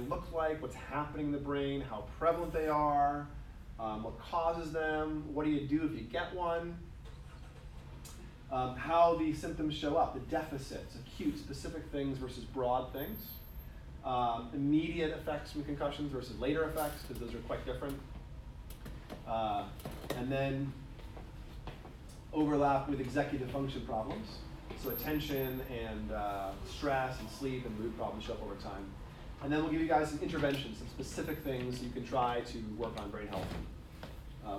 look like, what's happening in the brain, how prevalent they are, what causes them, what do you do if you get one, how the symptoms show up, the deficits, acute specific things versus broad things, immediate effects from concussions versus later effects, because those are quite different, and then overlap with executive function problems. So attention and stress and sleep and mood problems show up over time. And then we'll give you guys some interventions, some specific things you can try to work on brain health.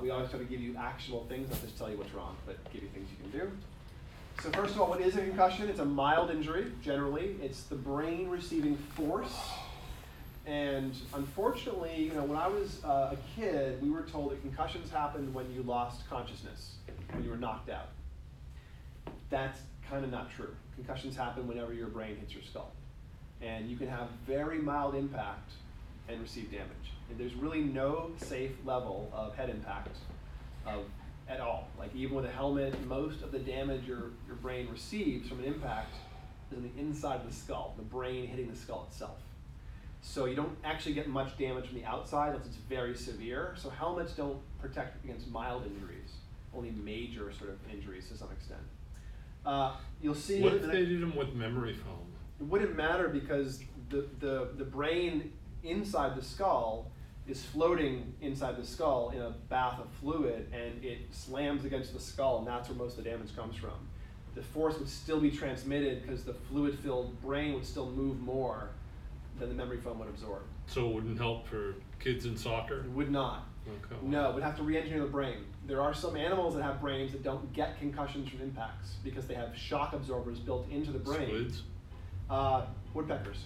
We always try to give you actionable things, not just tell you what's wrong, but give you things you can do. So first of all, what is a concussion? It's a mild injury, generally. It's the brain receiving force. And unfortunately, when I was a kid, we were told that concussions happened when you lost consciousness, when you were knocked out. That's kind of not true. Concussions happen whenever your brain hits your skull. And you can have very mild impact and receive damage. And there's really no safe level of head impact at all. Like even with a helmet, most of the damage your brain receives from an impact is on the inside of the skull, the brain hitting the skull itself. So you don't actually get much damage from the outside unless it's very severe. So helmets don't protect against mild injuries, only major sort of injuries to some extent. You'll see. What if they did them with memory foam? It wouldn't matter because the brain inside the skull is floating inside the skull in a bath of fluid, and it slams against the skull, and that's where most of the damage comes from. The force would still be transmitted because the fluid-filled brain would still move more than the memory foam would absorb. So it wouldn't help for kids in soccer? It would not. Okay. No, we'd have to re-engineer the brain. There are some animals that have brains that don't get concussions from impacts because they have shock absorbers built into the brain. Squids? Woodpeckers.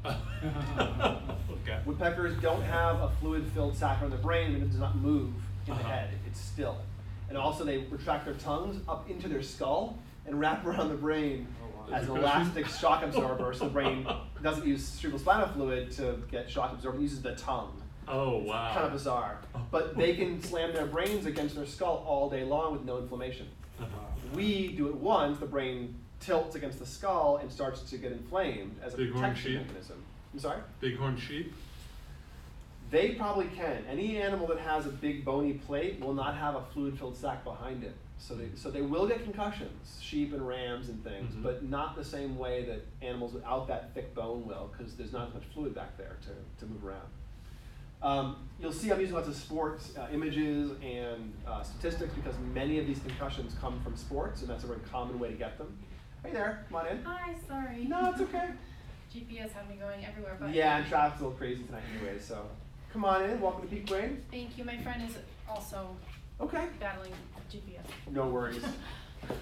Okay. Woodpeckers don't have a fluid-filled sac on the brain, and it does not move in the head. It's still. And also they retract their tongues up into their skull and wrap around the brain as an elastic shock absorber, so the brain doesn't use cerebrospinal fluid to get shock absorbed, it uses the tongue. Oh, wow. It's kind of bizarre. But they can slam their brains against their skull all day long with no inflammation. We do it once, the brain tilts against the skull and starts to get inflamed as a protection mechanism. I'm sorry? Bighorn sheep? They probably can. Any animal that has a big bony plate will not have a fluid-filled sac behind it. So they will get concussions, sheep and rams and things, but not the same way that animals without that thick bone will, because there's not as much fluid back there to move around. You'll see I'm using lots of sports images and statistics because many of these concussions come from sports, and that's a very common way to get them. Hey there, come on in. Hi, sorry. No, it's okay. GPS had me going everywhere but. Yeah, and traffic's a little crazy tonight anyway, so come on in. Welcome to Peak Brain. Thank you. My friend is also battling GPS. No worries.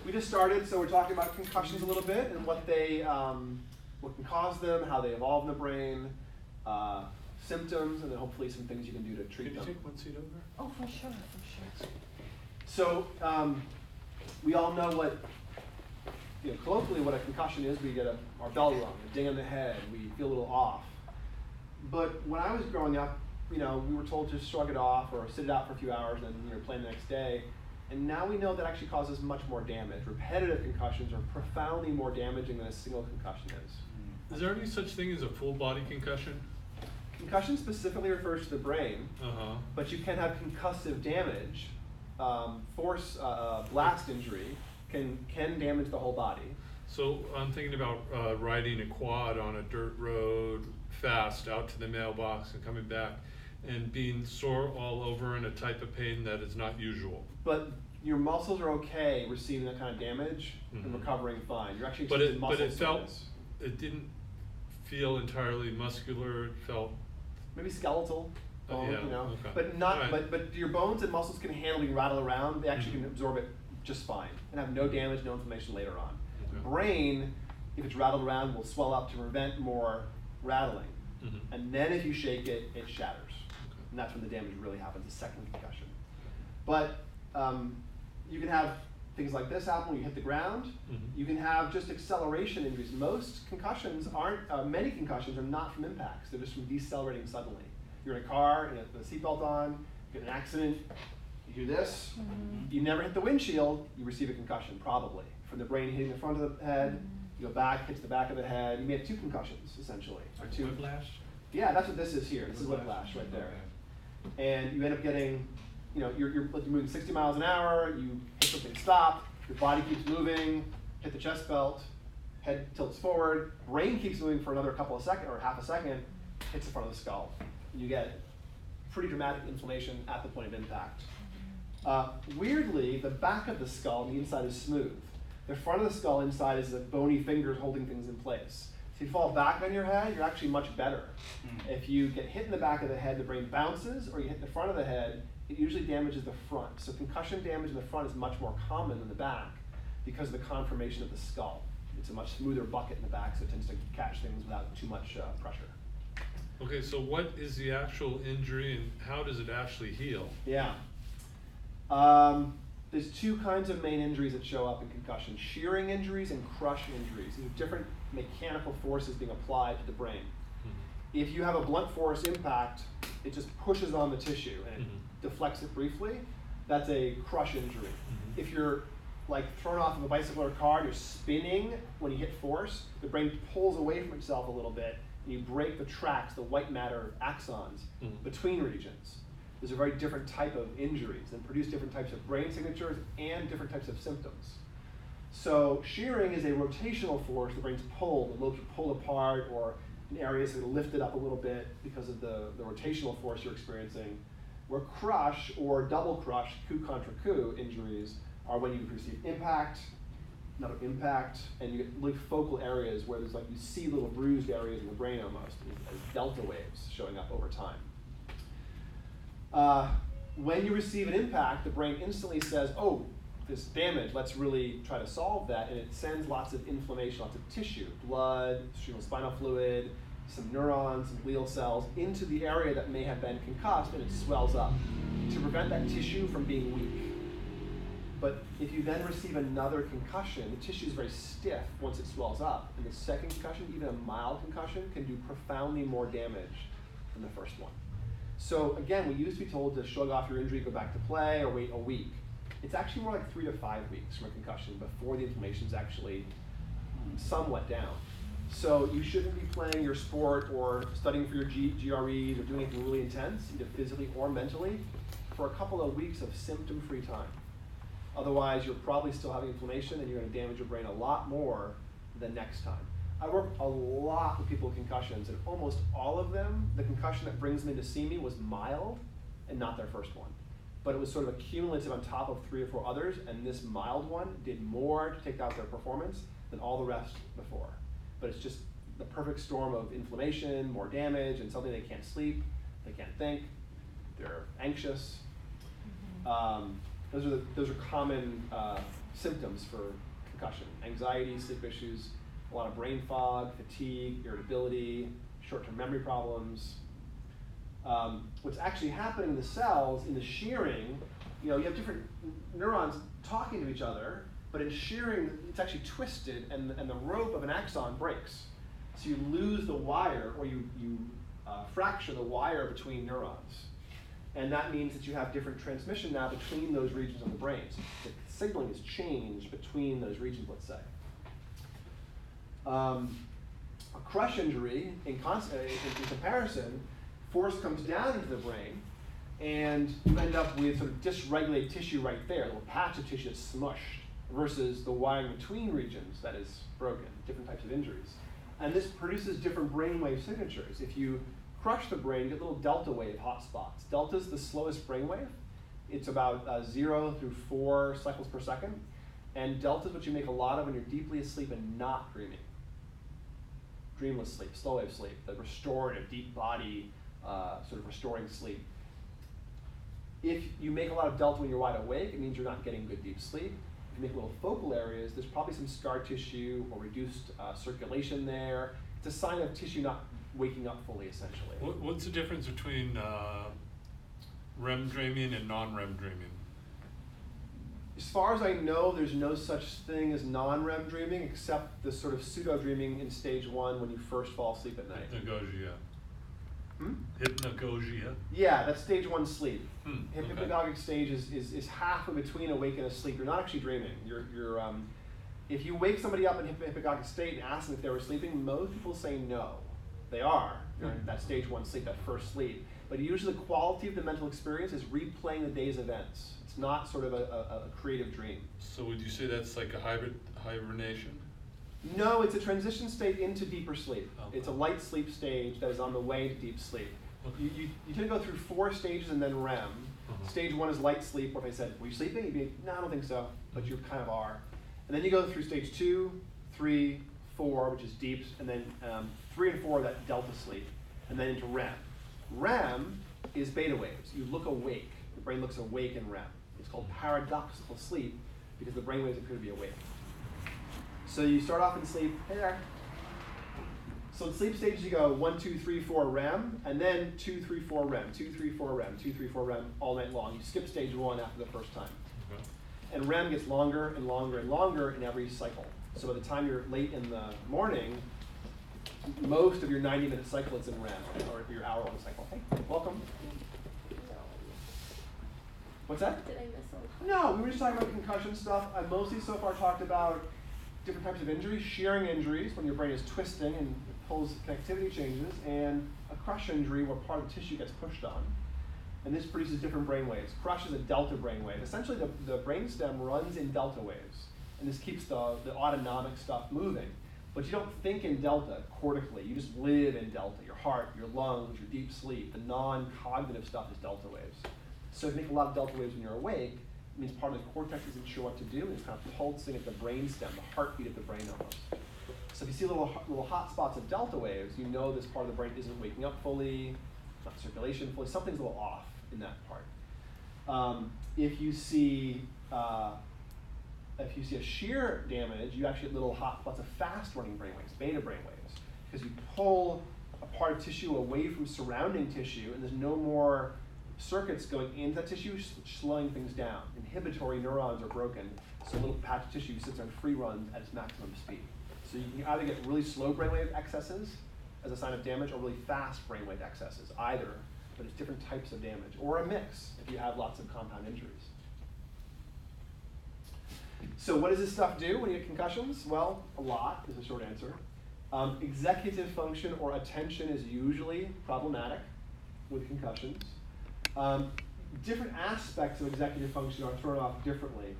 We just started, so we're talking about concussions a little bit and what can cause them, how they evolve in the brain, symptoms, and then hopefully some things you can do to treat them. Can you take one seat over? Oh, for sure. So we all know what, colloquially what a concussion is. We get our bell rung, a ding on the head, we feel a little off. But when I was growing up, we were told to shrug it off or sit it out for a few hours and then play the next day. And now we know that actually causes much more damage. Repetitive concussions are profoundly more damaging than a single concussion is. Is there any such thing as a full body concussion? Concussion specifically refers to the brain, but you can have concussive damage. Blast injury can damage the whole body. So I'm thinking about riding a quad on a dirt road fast out to the mailbox and coming back and being sore all over and a type of pain that is not usual. But your muscles are okay receiving that kind of damage and recovering fine. You're actually experiencing muscle soreness. It didn't feel entirely muscular. It felt maybe skeletal bone, okay. But not. Right. But your bones and muscles can handle being rattled around. They actually can absorb it just fine and have no damage, no inflammation later on. The brain, if it's rattled around, will swell up to prevent more rattling. And then if you shake it, it shatters. And that's when the damage really happens, the second concussion. But you can have things like this happen when you hit the ground. You can have just acceleration injuries. Most concussions many concussions are not from impacts. They're just from decelerating suddenly. You're in a car, and have the seatbelt on, you get an accident, you do this, you never hit the windshield, you receive a concussion, probably. From the brain hitting the front of the head, you go back, hits the back of the head. You may have two concussions, essentially. Whiplash? Yeah, that's what this is here. This is whiplash right there. And you end up getting, you're moving 60 miles an hour, you hit something, stop, your body keeps moving, hit the chest belt, head tilts forward, brain keeps moving for another couple of seconds, or half a second, hits the front of the skull. You get pretty dramatic inflammation at the point of impact. Weirdly, the back of the skull on the inside is smooth. The front of the skull inside is the bony fingers holding things in place. So if you fall back on your head, you're actually much better. If you get hit in the back of the head, the brain bounces, or you hit the front of the head, it usually damages the front. So concussion damage in the front is much more common than the back because of the conformation of the skull. It's a much smoother bucket in the back, so it tends to catch things without too much pressure. Okay, so what is the actual injury and how does it actually heal? Yeah. There's two kinds of main injuries that show up in concussion: shearing injuries and crush injuries. These are different mechanical forces being applied to the brain. If you have a blunt force impact, it just pushes on the tissue and it deflects it briefly. That's a crush injury. If you're like thrown off of a bicycle or a car, you're spinning when you hit force, the brain pulls away from itself a little bit, and you break the tracks, the white matter axons, between regions. There's a very different type of injuries and produce different types of brain signatures and different types of symptoms. So shearing is a rotational force. The brain's pulled, the lobes are pulled apart, or in areas that are lifted up a little bit because of the rotational force you're experiencing. Where crush or double crush, coup contra coup injuries are when you receive impact, another impact, and you get like focal areas where there's like, you see little bruised areas in the brain almost as delta waves showing up over time. When you receive an impact, the brain instantly says, oh, this damage, let's really try to solve that, and it sends lots of inflammation, lots of tissue, blood, cerebrospinal fluid, some neurons, some glial cells into the area that may have been concussed, and it swells up to prevent that tissue from being weak. But if you then receive another concussion, the tissue is very stiff once it swells up, and the second concussion, even a mild concussion, can do profoundly more damage than the first one. So again, we used to be told to shrug off your injury, go back to play, or wait a week. It's actually more like 3 to 5 weeks from a concussion before the inflammation is actually somewhat down. So you shouldn't be playing your sport or studying for your GREs or doing anything really intense, either physically or mentally, for a couple of weeks of symptom-free time. Otherwise, you're probably still having inflammation and you're going to damage your brain a lot more than next time. I work a lot with people with concussions, and almost all of them, the concussion that brings them in to see me was mild and not their first one. But it was sort of accumulative on top of 3 or 4 others, and this mild one did more to take out their performance than all the rest before. But it's just the perfect storm of inflammation, more damage, and suddenly they can't sleep, they can't think, they're anxious. Those are common symptoms for concussion: anxiety, sleep issues, a lot of brain fog, fatigue, irritability, short-term memory problems. What's actually happening in the cells, in the shearing, you have different neurons talking to each other, but in shearing, it's actually twisted, and the rope of an axon breaks. So you lose the wire, or you fracture the wire between neurons. And that means that you have different transmission now between those regions of the brain. So the signaling is changed between those regions, let's say. A crush injury, in comparison, force comes down into the brain, and you end up with sort of dysregulated tissue right there, a little patch of tissue that's smushed, versus the wiring between regions that is broken, different types of injuries. And this produces different brainwave signatures. If you crush the brain, you get little delta wave hotspots. Delta is the slowest brainwave. It's about 0 through 4 cycles per second. And delta is what you make a lot of when you're deeply asleep and not dreaming. Dreamless sleep, slow wave sleep, the restorative, deep body, sort of restoring sleep. If you make a lot of delta when you're wide awake, it means you're not getting good deep sleep. If you make little focal areas, there's probably some scar tissue or reduced circulation there. It's a sign of tissue not waking up fully, essentially. What's the difference between REM dreaming and non-REM dreaming? As far as I know, there's no such thing as non-REM dreaming, except the sort of pseudo-dreaming in stage 1 when you first fall asleep at night. Hypnagogia. Hypnagogia? Yeah, that's stage 1 sleep. Okay. Hypnagogic stage is halfway between awake and asleep. You're not actually dreaming. If you wake somebody up in hypnagogic state and ask them if they were sleeping, most people say no. They are. during that stage 1 sleep, that first sleep. But usually the quality of the mental experience is replaying the day's events. It's not sort of a creative dream. So would you say that's like a hibernation? No, it's a transition state into deeper sleep. Okay. It's a light sleep stage that is on the way to deep sleep. Okay. You tend to go through 4 stages and then REM. Stage 1 is light sleep, where if I said, were you sleeping? You'd be, no, I don't think so, but you kind of are. And then you go through stage 2, 3, 4, which is deep, and then 3 and 4, that delta sleep, and then into REM. REM is beta waves. You look awake. The brain looks awake in REM. It's called paradoxical sleep because the brain waves appear to be awake. So you start off in sleep, hey there. So in sleep stages you go 1, 2, 3, 4 REM, and then 2, 3, 4 REM, 2, 3, 4 REM, 2, 3, 4 REM all night long. You skip stage 1 after the first time. Okay. And REM gets longer and longer and longer in every cycle. So by the time you're late in the morning, most of your 90-minute cycle is in REM, or your hour-long cycle. Hey, welcome. What's that? Did I miss something? No, we were just talking about concussion stuff. I mostly so far talked about different types of injuries, shearing injuries, when your brain is twisting and pulls connectivity changes, and a crush injury where part of the tissue gets pushed on. And this produces different brain waves. Crush is a delta brain wave. Essentially, the brainstem runs in delta waves, and this keeps the autonomic stuff moving. But you don't think in delta cortically. You just live in delta. Your heart, your lungs, your deep sleep, the non-cognitive stuff is delta waves. So if you make a lot of delta waves when you're awake, it means part of the cortex isn't sure what to do, and it's kind of pulsing at the brainstem, the heartbeat of the brain almost. So if you see little hot spots of delta waves, you know this part of the brain isn't waking up fully, not circulation fully, something's a little off in that part. If you see a shear damage, you actually get little hot spots of fast running brainwaves, beta brainwaves, because you pull a part of tissue away from surrounding tissue, and there's no more circuits going into that tissue, slowing things down. Inhibitory neurons are broken, so a little patch of tissue sits on free runs at its maximum speed. So you can either get really slow brainwave excesses as a sign of damage, or really fast brainwave excesses, either, but it's different types of damage, or a mix if you have lots of compound injuries. So what does this stuff do when you get concussions? Well, a lot is the short answer. Executive function or attention is usually problematic with concussions. Different aspects of executive function are thrown off differently.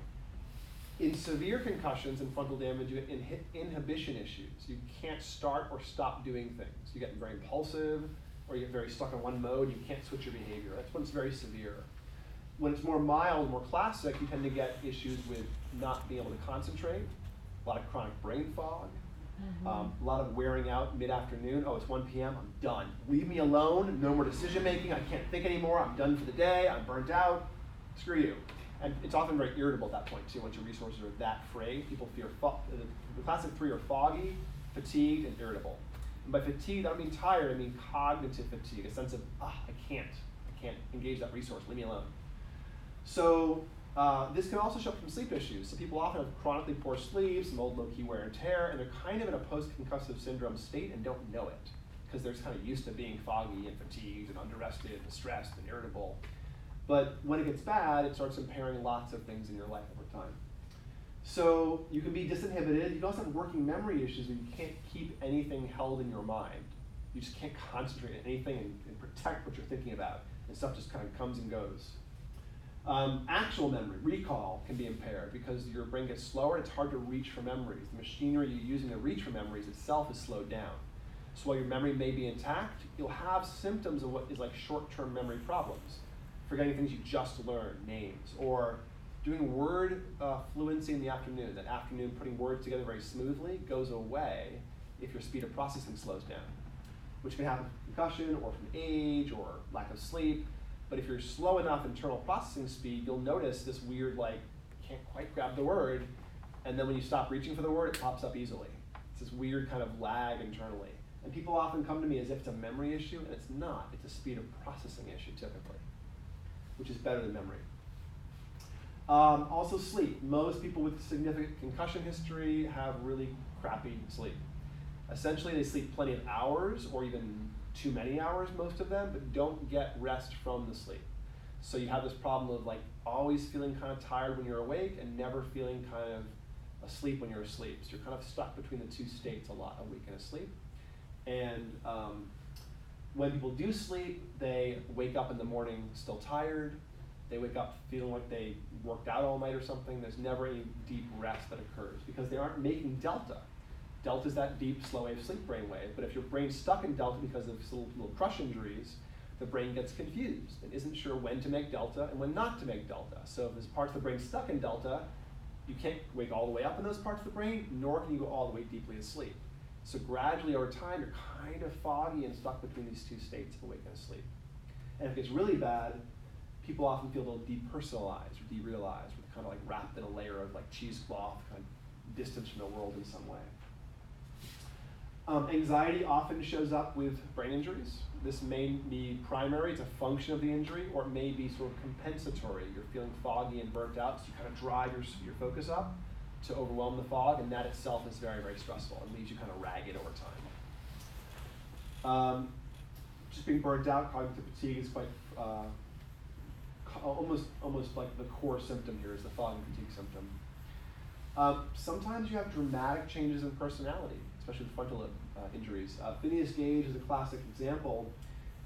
In severe concussions and frontal damage, you get inhibition issues. You can't start or stop doing things. You get very impulsive, or you get very stuck in one mode. You can't switch your behavior. That's when it's very severe. When it's more mild, more classic, you tend to get issues with not being able to concentrate, a lot of chronic brain fog, a lot of wearing out mid-afternoon. Oh, it's 1 p.m., I'm done. Leave me alone, no more decision making, I can't think anymore, I'm done for the day, I'm burnt out, screw you. And it's often very irritable at that point too, once your resources are that frayed. People fear, the classic 3 are foggy, fatigued, and irritable. And by fatigue, I don't mean tired, I mean cognitive fatigue, a sense of, I can't engage that resource, leave me alone. So this can also show up from sleep issues. So people often have chronically poor sleep, some old low-key wear and tear, and they're kind of in a post-concussive syndrome state and don't know it, because they're kind of used to being foggy and fatigued and underrested and stressed and irritable. But when it gets bad, it starts impairing lots of things in your life over time. So you can be disinhibited. You can also have working memory issues where you can't keep anything held in your mind. You just can't concentrate on anything and protect what you're thinking about, and stuff just kind of comes and goes. Actual memory, recall, can be impaired because your brain gets slower. It's hard to reach for memories. The machinery you're using to reach for memories itself is slowed down. So while your memory may be intact, you'll have symptoms of what is like short-term memory problems. Forgetting things you just learned, names, or doing word fluency in the afternoon. That afternoon, putting words together very smoothly goes away if your speed of processing slows down, which can happen from concussion or from age or lack of sleep. But if you're slow enough internal processing speed, you'll notice this weird, can't quite grab the word, and then when you stop reaching for the word, it pops up easily. It's this weird kind of lag internally. And people often come to me as if it's a memory issue, and it's not. It's a speed of processing issue, typically, which is better than memory. Also sleep. Most people with significant concussion history have really crappy sleep. Essentially, they sleep plenty of hours, or even too many hours, most of them, but don't get rest from the sleep. So you have this problem of always feeling kind of tired when you're awake and never feeling kind of asleep when you're asleep. So you're kind of stuck between the two states a lot, awake and asleep. And When people do sleep, they wake up in the morning still tired. They wake up feeling like they worked out all night or something. There's never any deep rest that occurs because they aren't making delta. Delta is that deep, slow wave sleep brainwave. But if your brain's stuck in delta because of little crush injuries, the brain gets confused and isn't sure when to make delta and when not to make delta. So if there's parts of the brain stuck in delta, you can't wake all the way up in those parts of the brain, nor can you go all the way deeply asleep. So gradually over time, you're kind of foggy and stuck between these two states of awake and asleep. And if it gets really bad, people often feel a little depersonalized or derealized, with kind of like wrapped in a layer of like cheesecloth, kind of distance from the world in some way. Anxiety often shows up with brain injuries. This may be primary, it's a function of the injury, or it may be sort of compensatory. You're feeling foggy and burnt out, so you kind of drive your focus up to overwhelm the fog, and that itself is very, very stressful and leaves you kind of ragged over time. Just being burnt out, cognitive fatigue is quite almost like the core symptom here is the fog and fatigue symptom. Sometimes you have dramatic changes in personality, especially with frontal lobe injuries. Phineas Gage is a classic example.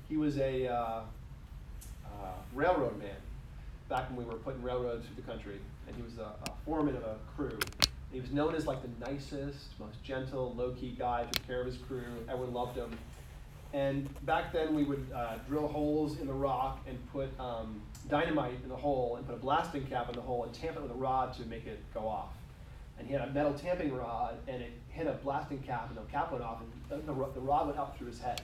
He was a railroad man back when we were putting railroads through the country, and he was a foreman of a crew. And he was known as like the nicest, most gentle, low-key guy, took care of his crew, everyone loved him. And back then we would drill holes in the rock and put dynamite in the hole and put a blasting cap in the hole and tamp it with a rod to make it go off. And he had a metal tamping rod, and it hit a blasting cap, and the cap went off, and the rod went up through his head.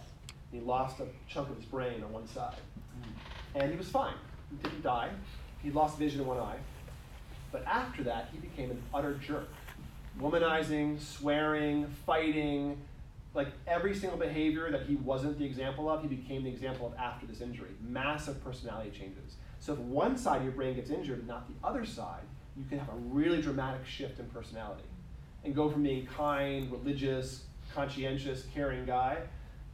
And he lost a chunk of his brain on one side. And he was fine. He didn't die. He lost vision in one eye. But after that, he became an utter jerk. Womanizing, swearing, fighting, like every single behavior that he wasn't the example of, he became the example of after this injury. Massive personality changes. So if one side of your brain gets injured and not the other side, you can have a really dramatic shift in personality and go from being kind, religious, conscientious, caring guy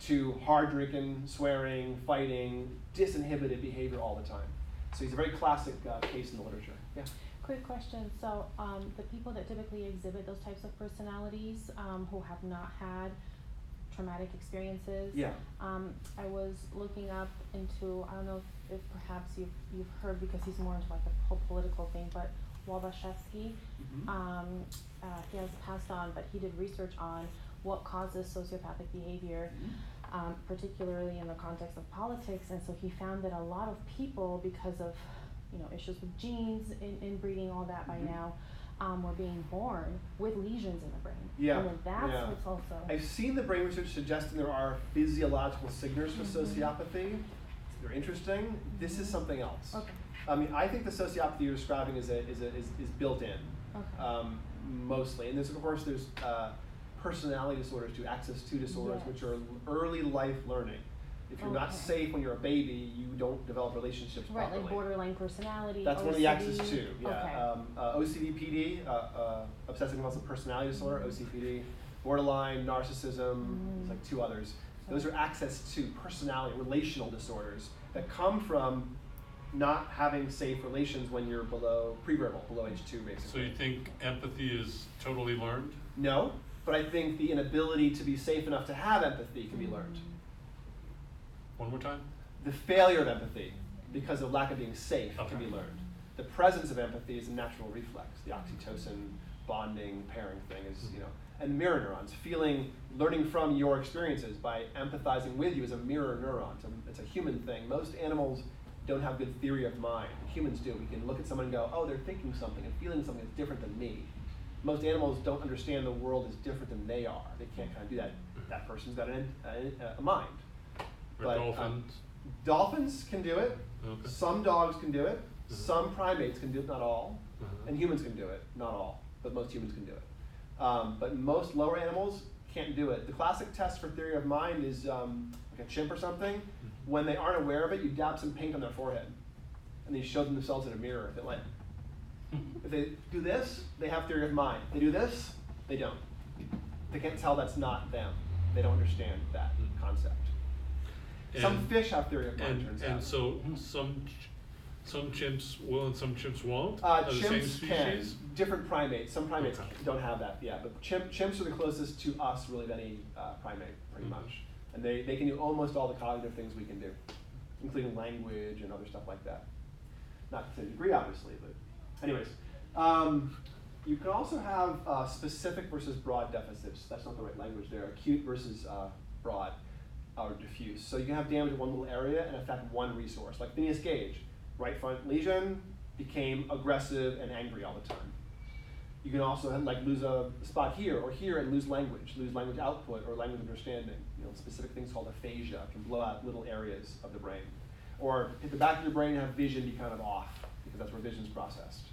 to hard drinking, swearing, fighting, disinhibited behavior all the time. So he's a very classic case in the literature. Yeah. Quick question. So the people that typically exhibit those types of personalities who have not had traumatic experiences. Yeah. I was looking up into, I don't know if perhaps you've heard, because he's more into like the whole political thing, but Waldaszewski, he has passed on, but he did research on what causes sociopathic behavior, particularly in the context of politics, and so he found that a lot of people, because of issues with genes, inbreeding, all that by now, were being born with lesions in the brain. Yeah. And then that's what's also... I've seen the brain research suggesting there are physiological signals for sociopathy. They're interesting. This is something else. Okay. I mean, I think the sociopathy you're describing is built in, Okay. Mostly. And of course, there's personality disorders too, access to disorders, which are early life learning. If you're not safe when you're a baby, you don't develop relationships properly. Right, like borderline personality. That's OCD. one of the axes too. Yeah. Okay. OCD-PD, obsessive compulsive personality disorder, OCPD, borderline, narcissism. There's like two others. Those are access to personality, relational disorders that come from not having safe relations when you're pre-verbal, below age 2, basically. So you think empathy is totally learned? No, but I think the inability to be safe enough to have empathy can be learned. One more time? The failure of empathy, because of lack of being safe, can be learned. The presence of empathy is a natural reflex. The oxytocin bonding pairing thing is, and mirror neurons, learning from your experiences by empathizing with you is a mirror neuron. It's a human thing. Most animals don't have good theory of mind. Humans do. We can look at someone and go, oh, they're thinking something and feeling something that's different than me. Most animals don't understand the world is different than they are. They can't kind of do that. That person's got a mind. But dolphins? Dolphins can do it. Okay. Some dogs can do it. Some primates can do it, not all. And humans can do it, not all. But most humans can do it. But most lower animals can't do it. The classic test for theory of mind is like a chimp or something. When they aren't aware of it, you dab some paint on their forehead. And they show themselves in a mirror. If they do this, they have theory of mind. If they do this, they don't. They can't tell that's not them. They don't understand that concept. Some fish have theory of mind, turns out. And so some chimps will and some chimps won't? Chimps can. Different primates. Some primates don't have that, but chimps are the closest to us, really, of any primate, pretty much. And they can do almost all the cognitive things we can do, including language and other stuff like that. Not to the degree, obviously, but anyways. You can also have specific versus broad deficits. That's not the right language there. Acute versus broad or diffuse. So you can have damage in one little area and affect one resource. Like Phineas Gage, right front lesion, became aggressive and angry all the time. You can also like lose a spot here or here and lose language output or language understanding. You know, specific things called aphasia can blow out little areas of the brain. Or hit the back of your brain and have vision be kind of off, because that's where vision's processed.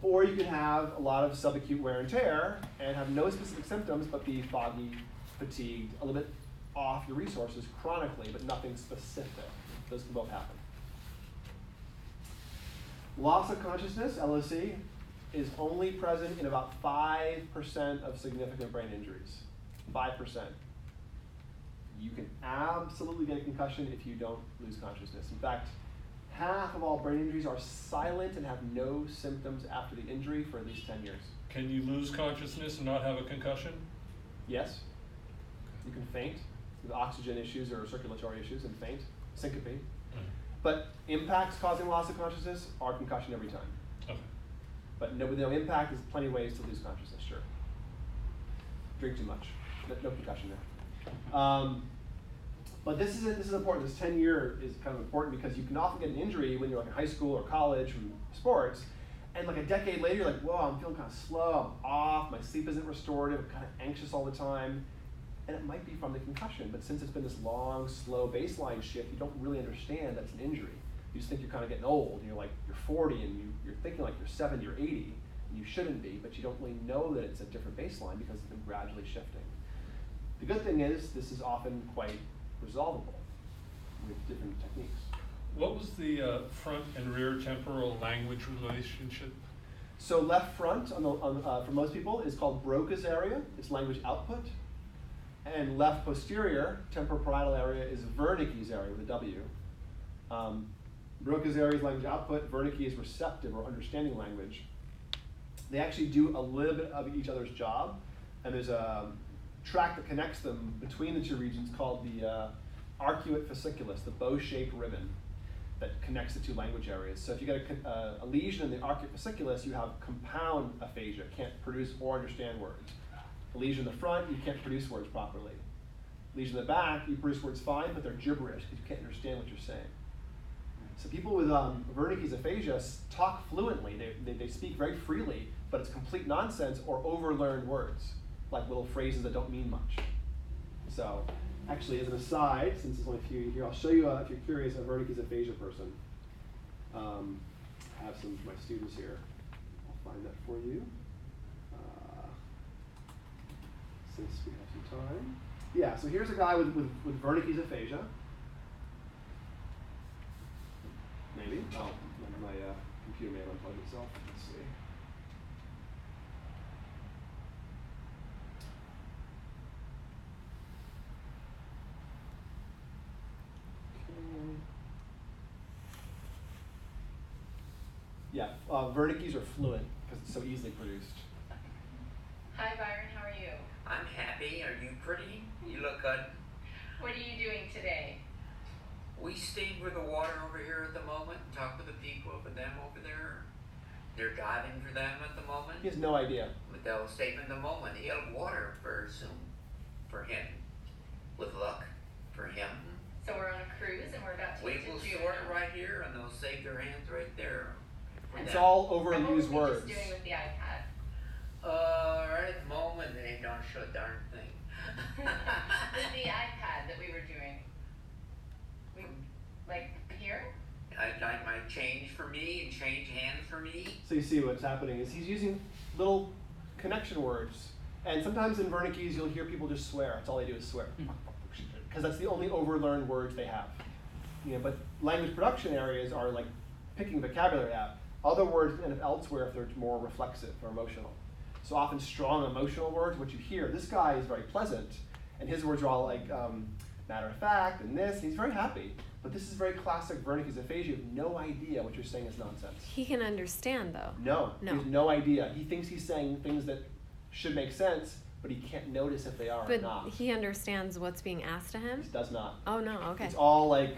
Or you can have a lot of subacute wear and tear and have no specific symptoms but be foggy, fatigued, a little bit off your resources chronically, but nothing specific. Those can both happen. Loss of consciousness, LOC, is only present in about 5% of significant brain injuries. 5%. You can absolutely get a concussion if you don't lose consciousness. In fact, half of all brain injuries are silent and have no symptoms after the injury for at least 10 years. Can you lose consciousness and not have a concussion? Yes. You can faint with oxygen issues or circulatory issues and faint, syncope. But impacts causing loss of consciousness are concussion every time. Okay. But with no impact, there's plenty of ways to lose consciousness, sure. Drink too much, no concussion there. But this is important. This 10-year is kind of important because you can often get an injury when you're like in high school or college from sports, and like a decade later, you're like, whoa, I'm feeling kind of slow, I'm off, my sleep isn't restorative, I'm kind of anxious all the time. And it might be from the concussion, but since it's been this long, slow baseline shift, you don't really understand that's an injury. You just think you're kind of getting old, and you're like, you're 40, and you're thinking like you're 70 or 80, and you shouldn't be, but you don't really know that it's a different baseline because it's been gradually shifting. The good thing is, this is often quite resolvable with different techniques. What was the front and rear temporal language relationship? So left front, for most people, is called Broca's area. It's language output. And left posterior, temporoparietal area, is Wernicke's area with a W. Broca's area is language output. Wernicke is receptive or understanding language. They actually do a little bit of each other's job. And there's a track that connects them between the two regions called the arcuate fasciculus, the bow-shaped ribbon that connects the two language areas. So if you get a lesion in the arcuate fasciculus, you have compound aphasia, can't produce or understand words. A lesion in the front, you can't produce words properly. Lesion in the back, you produce words fine, but they're gibberish because you can't understand what you're saying. So people with Wernicke's aphasia talk fluently. They speak very freely, but it's complete nonsense or overlearned words, like little phrases that don't mean much. So actually, as an aside, since there's only a few here, I'll show you, if you're curious, a Wernicke's aphasia person. I have some of my students here. I'll find that for you. Since we have some time. Yeah, so here's a guy with Wernicke's aphasia. Maybe. Oh, my computer may have unplugged itself. Let's see. Yeah, Wernicke's are fluent because it's so easily produced. Hi Byron, how are you? I'm happy. Are you pretty? You look good. What are you doing today? We stayed with the water over here at the moment and talked with the people over them over there. They're diving for them at the moment. He has no idea. But they'll save in the moment. He'll have water very soon for him. With luck for him. So we're on a cruise and we're about to We get to will Juneau. sort it right here and they'll save their hands right there. for It's them. all And what was overused we words. just doing with the iPad? Right at the moment they ain't gonna show a darn thing. With the iPad that we were doing. We, like here? I might change for me and change hands for me. So you see what's happening is he's using little connection words. And sometimes in Wernicke's you'll hear people just swear. That's all they do is swear. Because that's the only overlearned words they have. You know, but language production areas are like picking vocabulary out. Other words end up elsewhere if they're more reflexive or emotional. So often strong emotional words, what you hear, this guy is very pleasant, and his words are all like matter of fact and this, and he's very happy. But this is very classic Wernicke's aphasia. You have no idea what you're saying is nonsense. He can understand though. No, No. he has no idea. He thinks he's saying things that should make sense, but he can't notice if they are or But not. he understands what's being asked of him? He does not. Oh, no, okay. It's all like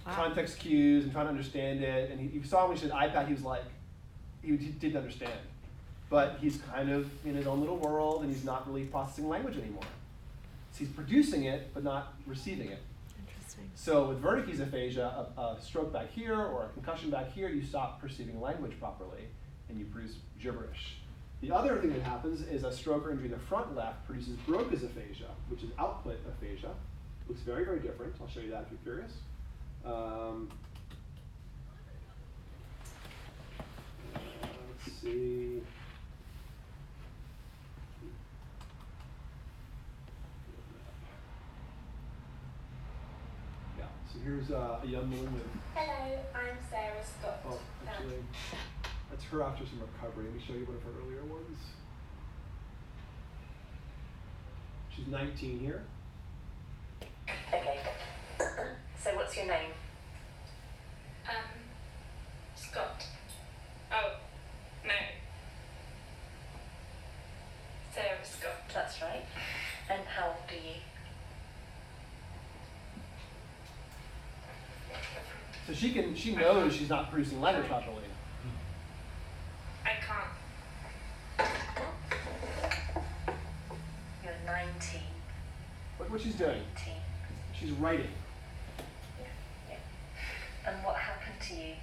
Wow. context cues and trying to understand it. And you saw when he said iPad, he was like, he didn't understand. But he's kind of in his own little world, and he's not really processing language anymore. So he's producing it, but not receiving it. Interesting. So with Wernicke's aphasia, a stroke back here or a concussion back here, you stop perceiving language properly, and you produce gibberish. The other thing that happens is a stroke or injury in the front left produces Broca's aphasia, which is output aphasia. Looks very, very different. I'll show you that if you're curious. Let's see. Yeah, so here's a young woman with. Hello, I'm Sarah Scott. Oh, actually, that's her after some recovery. Let me show you one of her earlier ones. She's 19 here. Okay. So what's your name? Scott. Oh, no. Sarah Scott. That's right. And how old are you? So she knows she's not producing language properly. I can't. You're 19. Look what she's doing. 19. She's writing. Yeah. And what happened to you?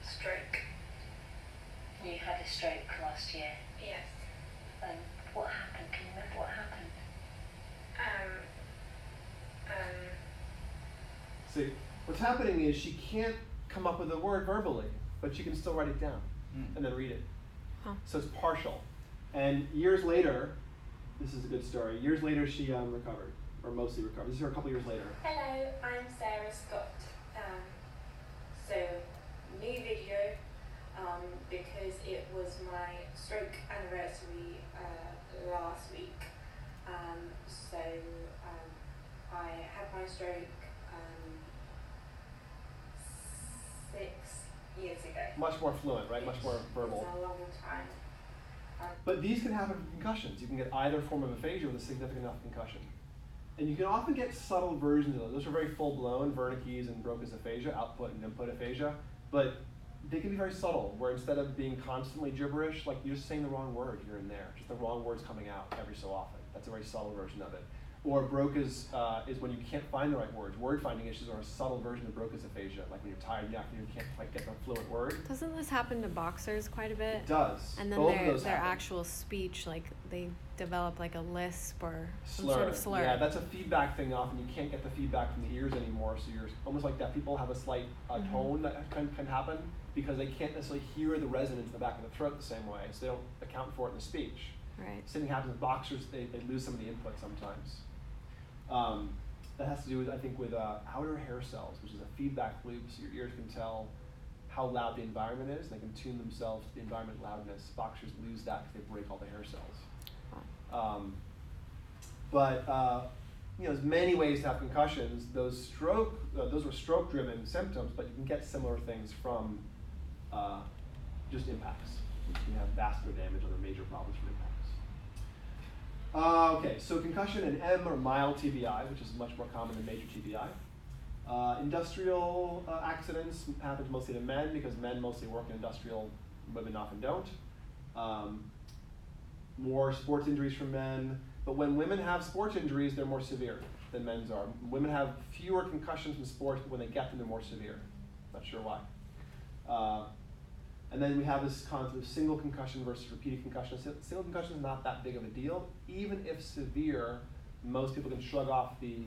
Stroke. You had a stroke last year. Yes. And what happened? Can you remember what happened? See, what's happening is she can't come up with a word verbally, but she can still write it down and then read it. Huh. So it's partial. And years later, this is a good story. Years later, she recovered, or mostly recovered. This is her a couple years later. Hello, I'm Sarah Scott. So, new video, because it was my stroke anniversary last week. I had my stroke 6 years ago. Much more fluent, right? Much more verbal. It's a long time. But these can happen from concussions. You can get either form of aphasia with a significant enough concussion. And you can often get subtle versions of those. Those are very full-blown, Wernicke's and Broca's aphasia, output and input aphasia. But they can be very subtle, where instead of being constantly gibberish, like you're just saying the wrong word here and there, just the wrong words coming out every so often. That's a very subtle version of it. Or Broca's is when you can't find the right words. Word finding issues are a subtle version of Broca's aphasia, like when you're tired, you can't quite get the fluent word. Doesn't this happen to boxers quite a bit? It does. And then Both of their those happen. actual speech, like they develop like a lisp or some Slur. sort of slur. Yeah, that's a feedback thing often. You can't get the feedback from the ears anymore, so you're almost like deaf people have a slight tone that can happen because they can't necessarily hear the resonance in the back of the throat the same way, so they don't account for it in the speech. Right. Same thing happens with boxers, they lose some of the input sometimes. That has to do with, I think, with outer hair cells, which is a feedback loop, so your ears can tell how loud the environment is, and they can tune themselves to the environment loudness. Boxers lose that because they break all the hair cells. There's many ways to have concussions. Those were stroke-driven symptoms, but you can get similar things from just impacts. You can have vascular damage, other major problems from impacts. Okay, so concussion and M or mild TBI, which is much more common than major TBI. Industrial accidents happen mostly to men because men mostly work in industrial, women often don't. More sports injuries from men, but when women have sports injuries, they're more severe than men's are. Women have fewer concussions from sports, but when they get them, they're more severe. Not sure why. And then we have this concept of single concussion versus repeated concussion. Single concussion is not that big of a deal. Even if severe, most people can shrug off the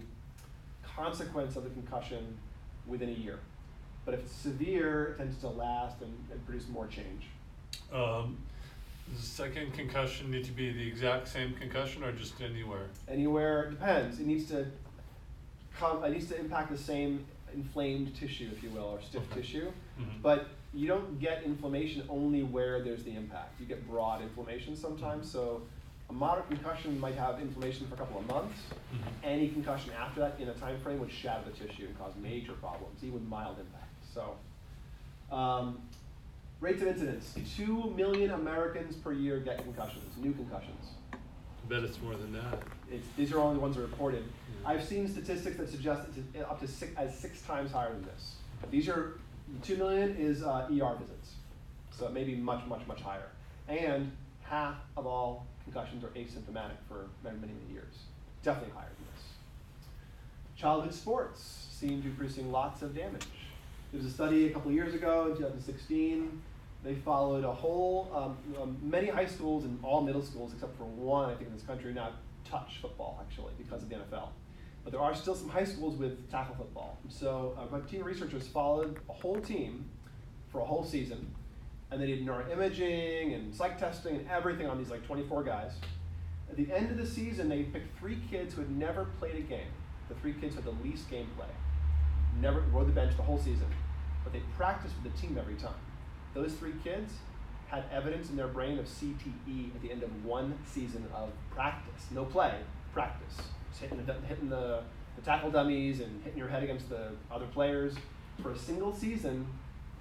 consequence of the concussion within a year. But if it's severe, it tends to last and produce more change. Does the second concussion need to be the exact same concussion or just anywhere? Anywhere, depends. It needs to impact the same inflamed tissue, if you will, or stiff tissue. But you don't get inflammation only where there's the impact. You get broad inflammation sometimes. So a moderate concussion might have inflammation for a couple of months. Any concussion after that in a time frame would shatter the tissue and cause major problems, even with mild impact. So Rates of incidence. 2 million Americans per year get concussions, new concussions. I bet it's more than that. These are only the ones that are reported. Yeah. I've seen statistics that suggest it's up to six times higher than this. These are, 2 million is ER visits. So it may be much, much, much higher. And half of all concussions are asymptomatic for many, many years. Definitely higher than this. Childhood sports seem to be producing lots of damage. There was a study a couple years ago in 2016. They followed a whole, many high schools and all middle schools, except for one, I think, in this country, now touch football, actually, because of the NFL. But there are still some high schools with tackle football. So my team of researchers followed a whole team for a whole season, and they did neuroimaging and psych testing and everything on these like 24 guys. At the end of the season, they picked 3 kids who had never played a game. The 3 kids had the least gameplay. Never rode the bench the whole season, but they practiced with the team every time. Those 3 kids had evidence in their brain of CTE at the end of 1 season of practice. No play, practice. Just hitting the tackle dummies and hitting your head against the other players for a single season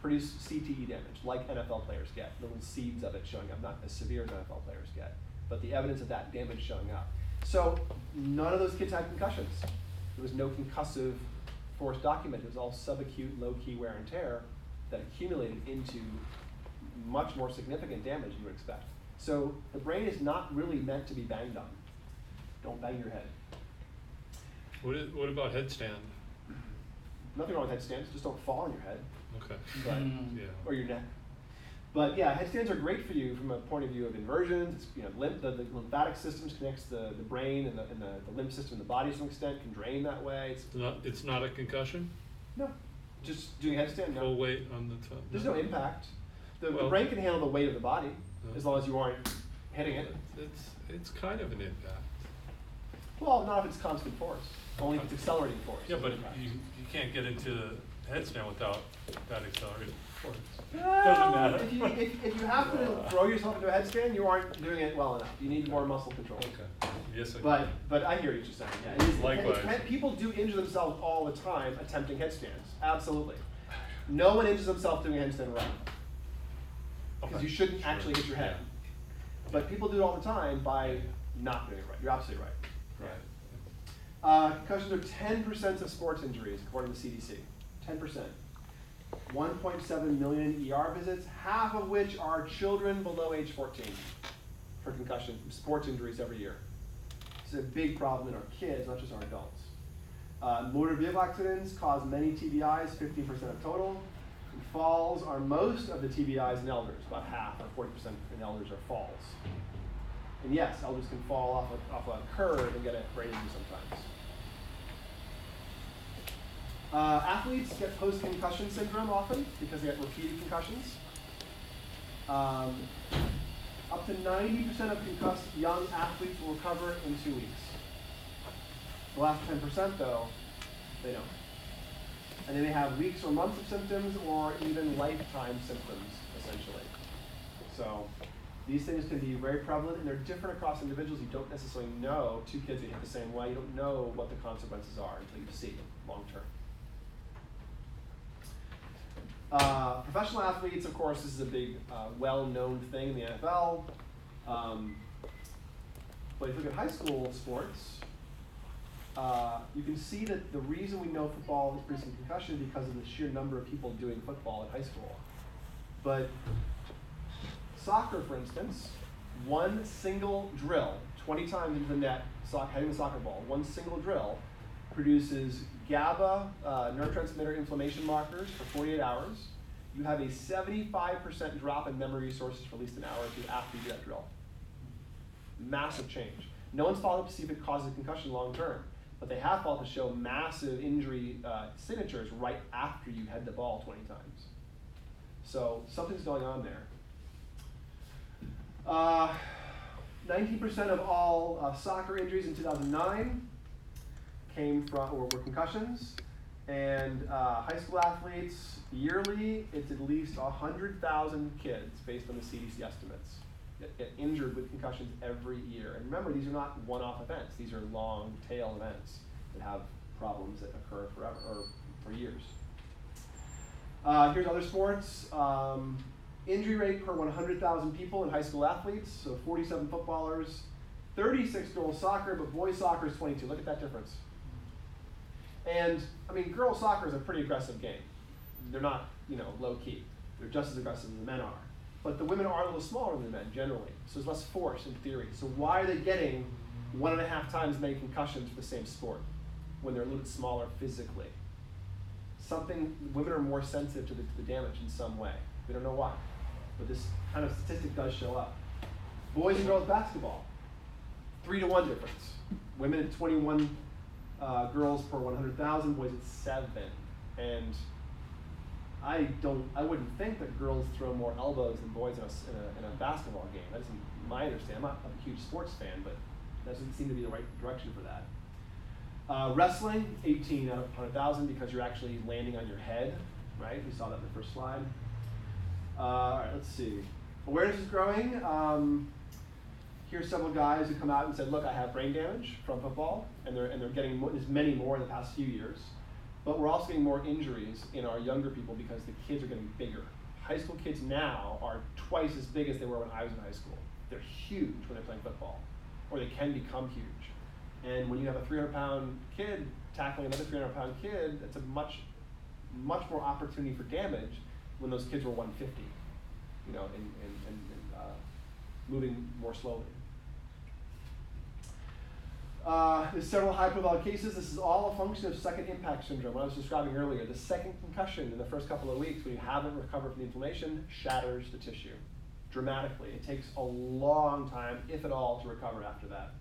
produced CTE damage, like NFL players get. Little seeds of it showing up, not as severe as NFL players get, but the evidence of that damage showing up. So none of those kids had concussions. There was no concussive force documented. It was all subacute, low-key wear and tear that accumulated into much more significant damage you would expect. So the brain is not really meant to be banged on. Don't bang your head. What about headstand? Nothing wrong with headstands, just don't fall on your head. Okay. But, Yeah. or your neck. But yeah, headstands are great for you from a point of view of inversions. It's, the lymphatic systems connects the brain and the lymph system in the body to some extent, can drain that way. It's not a concussion? No, just doing headstand, no. Full weight on the top? There's no impact. The Well- brain can handle the weight of the body as long as you aren't hitting it. It's kind of an impact. Well, not if it's constant force, only if it's accelerating force. Yeah, but you can't get into the headstand without that accelerated force. Well, Doesn't matter. If you have to throw yourself into a headstand, you aren't doing it well enough. You need more muscle control. Okay. Yes, I But I hear what you're saying. Yeah, it is, Likewise. people do injure themselves all the time attempting headstands. Absolutely. No one injures themselves doing a handstand right. Because Okay. you shouldn't Sure. actually hit your head. Yeah. But people do it all the time by not doing it right. You're absolutely right. Right. Concussions are 10% of sports injuries, according to the CDC. 10%. 1.7 million ER visits, half of which are children below age 14 for concussion from sports injuries every year. It's a big problem in our kids, not just our adults. Motor vehicle accidents cause many TBIs, 15% of total. And falls are most of the TBIs in elders, about half, or 40% in elders are falls. And yes, elders can fall off a curve and get a brain injury sometimes. Athletes get post-concussion syndrome often because they get repeated concussions. Up to 90% of concussed young athletes will recover in 2 weeks. The last 10% though, they don't. And they may have weeks or months of symptoms or even lifetime symptoms, essentially. So these things can be very prevalent and they're different across individuals. You don't necessarily know 2 kids that hit the same way. You don't know what the consequences are until you see them long term. Professional athletes, of course, this is a big, well-known thing in the NFL. But if you look at high school sports, you can see that the reason we know football is producing concussion is because of the sheer number of people doing football in high school. But soccer, for instance, one single drill, 20 times into the net, heading the soccer ball, one single drill produces GABA, neurotransmitter inflammation markers for 48 hours. You have a 75% drop in memory resources for at least an hour or 2 after you do that drill. Massive change. No one's followed up to see if it causes a concussion long term, but they have followed to show massive injury signatures right after you head the ball 20 times. So something's going on there. 19% of all soccer injuries in 2009 came from or were concussions, and high school athletes yearly, it's at least 100,000 kids based on the CDC estimates that get injured with concussions every year. And remember, these are not one-off events; these are long-tail events that have problems that occur forever or for years. Here's other sports. Injury rate per 100,000 people in high school athletes, so 47 footballers, 36 girls soccer, but boys soccer is 22. Look at that difference. And, I mean, girls soccer is a pretty aggressive game. They're not, low key. They're just as aggressive as the men are. But the women are a little smaller than the men, generally. So there's less force in theory. So why are they getting 1.5 times as many concussions for the same sport when they're a little bit smaller physically? Women are more sensitive to the damage in some way. We don't know why. But this kind of statistic does show up. Boys and girls basketball, 3-to-1 difference. Women at 21 girls per 100,000, boys at 7. And I wouldn't think that girls throw more elbows than boys in a basketball game. That's my understanding. I'm not a huge sports fan, but that doesn't seem to be the right direction for that. Wrestling, 18 out of 100,000 because you're actually landing on your head, right? We saw that in the first slide. All right, let's see. Awareness is growing. Here's several guys who come out and said, look, I have brain damage from football, and they're getting there's many more in the past few years. But we're also getting more injuries in our younger people because the kids are getting bigger. High school kids now are twice as big as they were when I was in high school. They're huge when they're playing football, or they can become huge. And when you have a 300-pound kid tackling another 300-pound kid, that's a much more opportunity for damage when those kids were 150, and moving more slowly. There's several high-profile cases. This is all a function of second impact syndrome, what I was describing earlier. The second concussion in the first couple of weeks, when you haven't recovered from the inflammation, shatters the tissue dramatically. It takes a long time, if at all, to recover after that.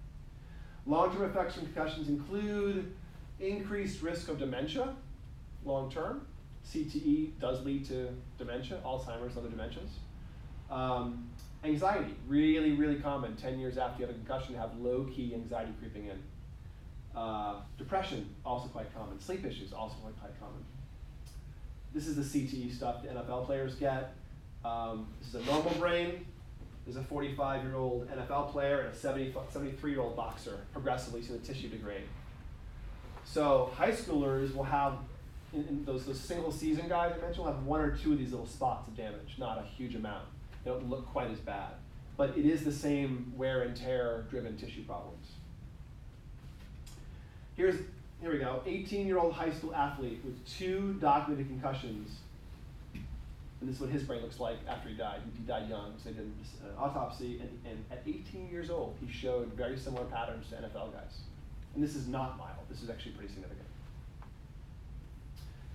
Long-term effects from concussions include increased risk of dementia, long-term. CTE does lead to dementia, Alzheimer's, other dementias. Anxiety, really, really common. 10 years after you have a concussion, you have low-key anxiety creeping in. Depression, also quite common. Sleep issues, also quite common. This is the CTE stuff the NFL players get. This is a normal brain. There's a 45-year-old NFL player and a 73-year-old boxer, progressively see the tissue degrade. So high schoolers will have, in those single season guys I mentioned, will have 1 or 2 of these little spots of damage, not a huge amount. They don't look quite as bad. But it is the same wear and tear driven tissue problems. Here we go, 18-year-old high school athlete with 2 documented concussions. And this is what his brain looks like after he died. He died young, so they did an autopsy, and at 18 years old, he showed very similar patterns to NFL guys. And this is not mild, this is actually pretty significant.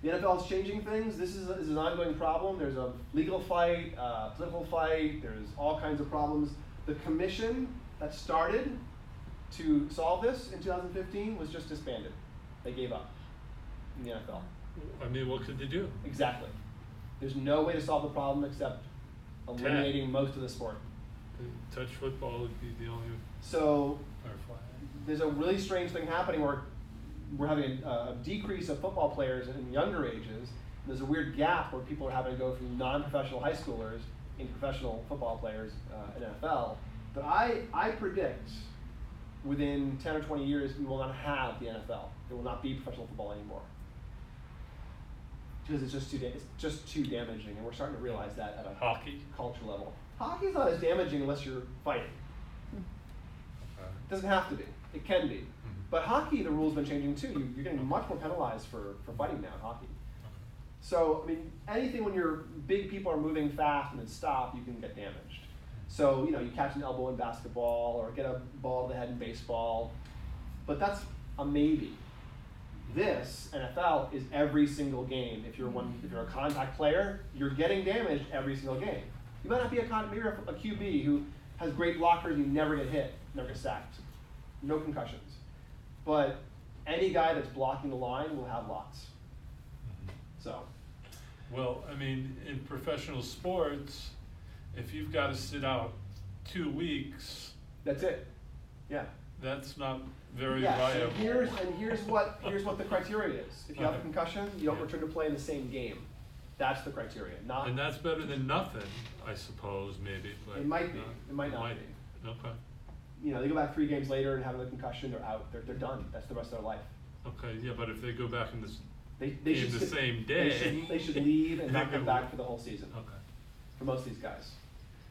The NFL is changing things. This is an ongoing problem. There's a legal fight, political fight, there's all kinds of problems. The commission that started to solve this in 2015 was just disbanded. They gave up in the NFL. I mean, what could they do? Exactly. There's no way to solve the problem except eliminating most of the sport. Touch football would be the only. So there's a really strange thing happening where we're having a decrease of football players in younger ages. There's a weird gap where people are having to go from non-professional high schoolers into professional football players in NFL. But I predict within 10 or 20 years we will not have the NFL. There will not be professional football anymore. Because it's just too damaging, and we're starting to realize that at a culture level. Hockey's not as damaging unless you're fighting. It doesn't have to be. It can be. But hockey, the rules have been changing too. You're getting much more penalized for fighting now in hockey. So, I mean, anything when your big people are moving fast and then stop, you can get damaged. So, you catch an elbow in basketball or get a ball to the head in baseball. But that's a maybe. This, NFL, is every single game. If you're a contact player, you're getting damaged every single game. You might not be a QB who has great blockers, you never get hit, never get sacked. No concussions. But any guy that's blocking the line will have lots. So. Well, I mean, in professional sports, if you've got to sit out 2 weeks. That's it. Yeah. That's not very viable. And here's what the criteria is. If you have a concussion, you don't return to play in the same game. That's the criteria. And that's better than nothing, I suppose, maybe. But it might be. It might not be. Okay. They go back 3 games later and have a concussion, they're out. They're done. That's the rest of their life. Okay, yeah, but if they go back in the same day. They should leave and not come back for the whole season. Okay. for most of these guys.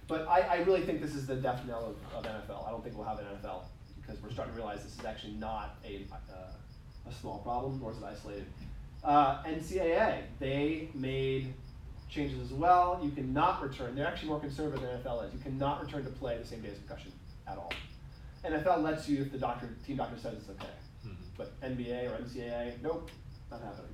But I really think this is the death knell of NFL. I don't think we'll have an NFL because we're starting to realize this is actually not a small problem, nor is it isolated. NCAA, they made changes as well. You cannot return. They're actually more conservative than NFL is. You cannot return to play the same day as concussion at all. NFL lets you if the team doctor says it's okay. But NBA or NCAA, nope, not happening.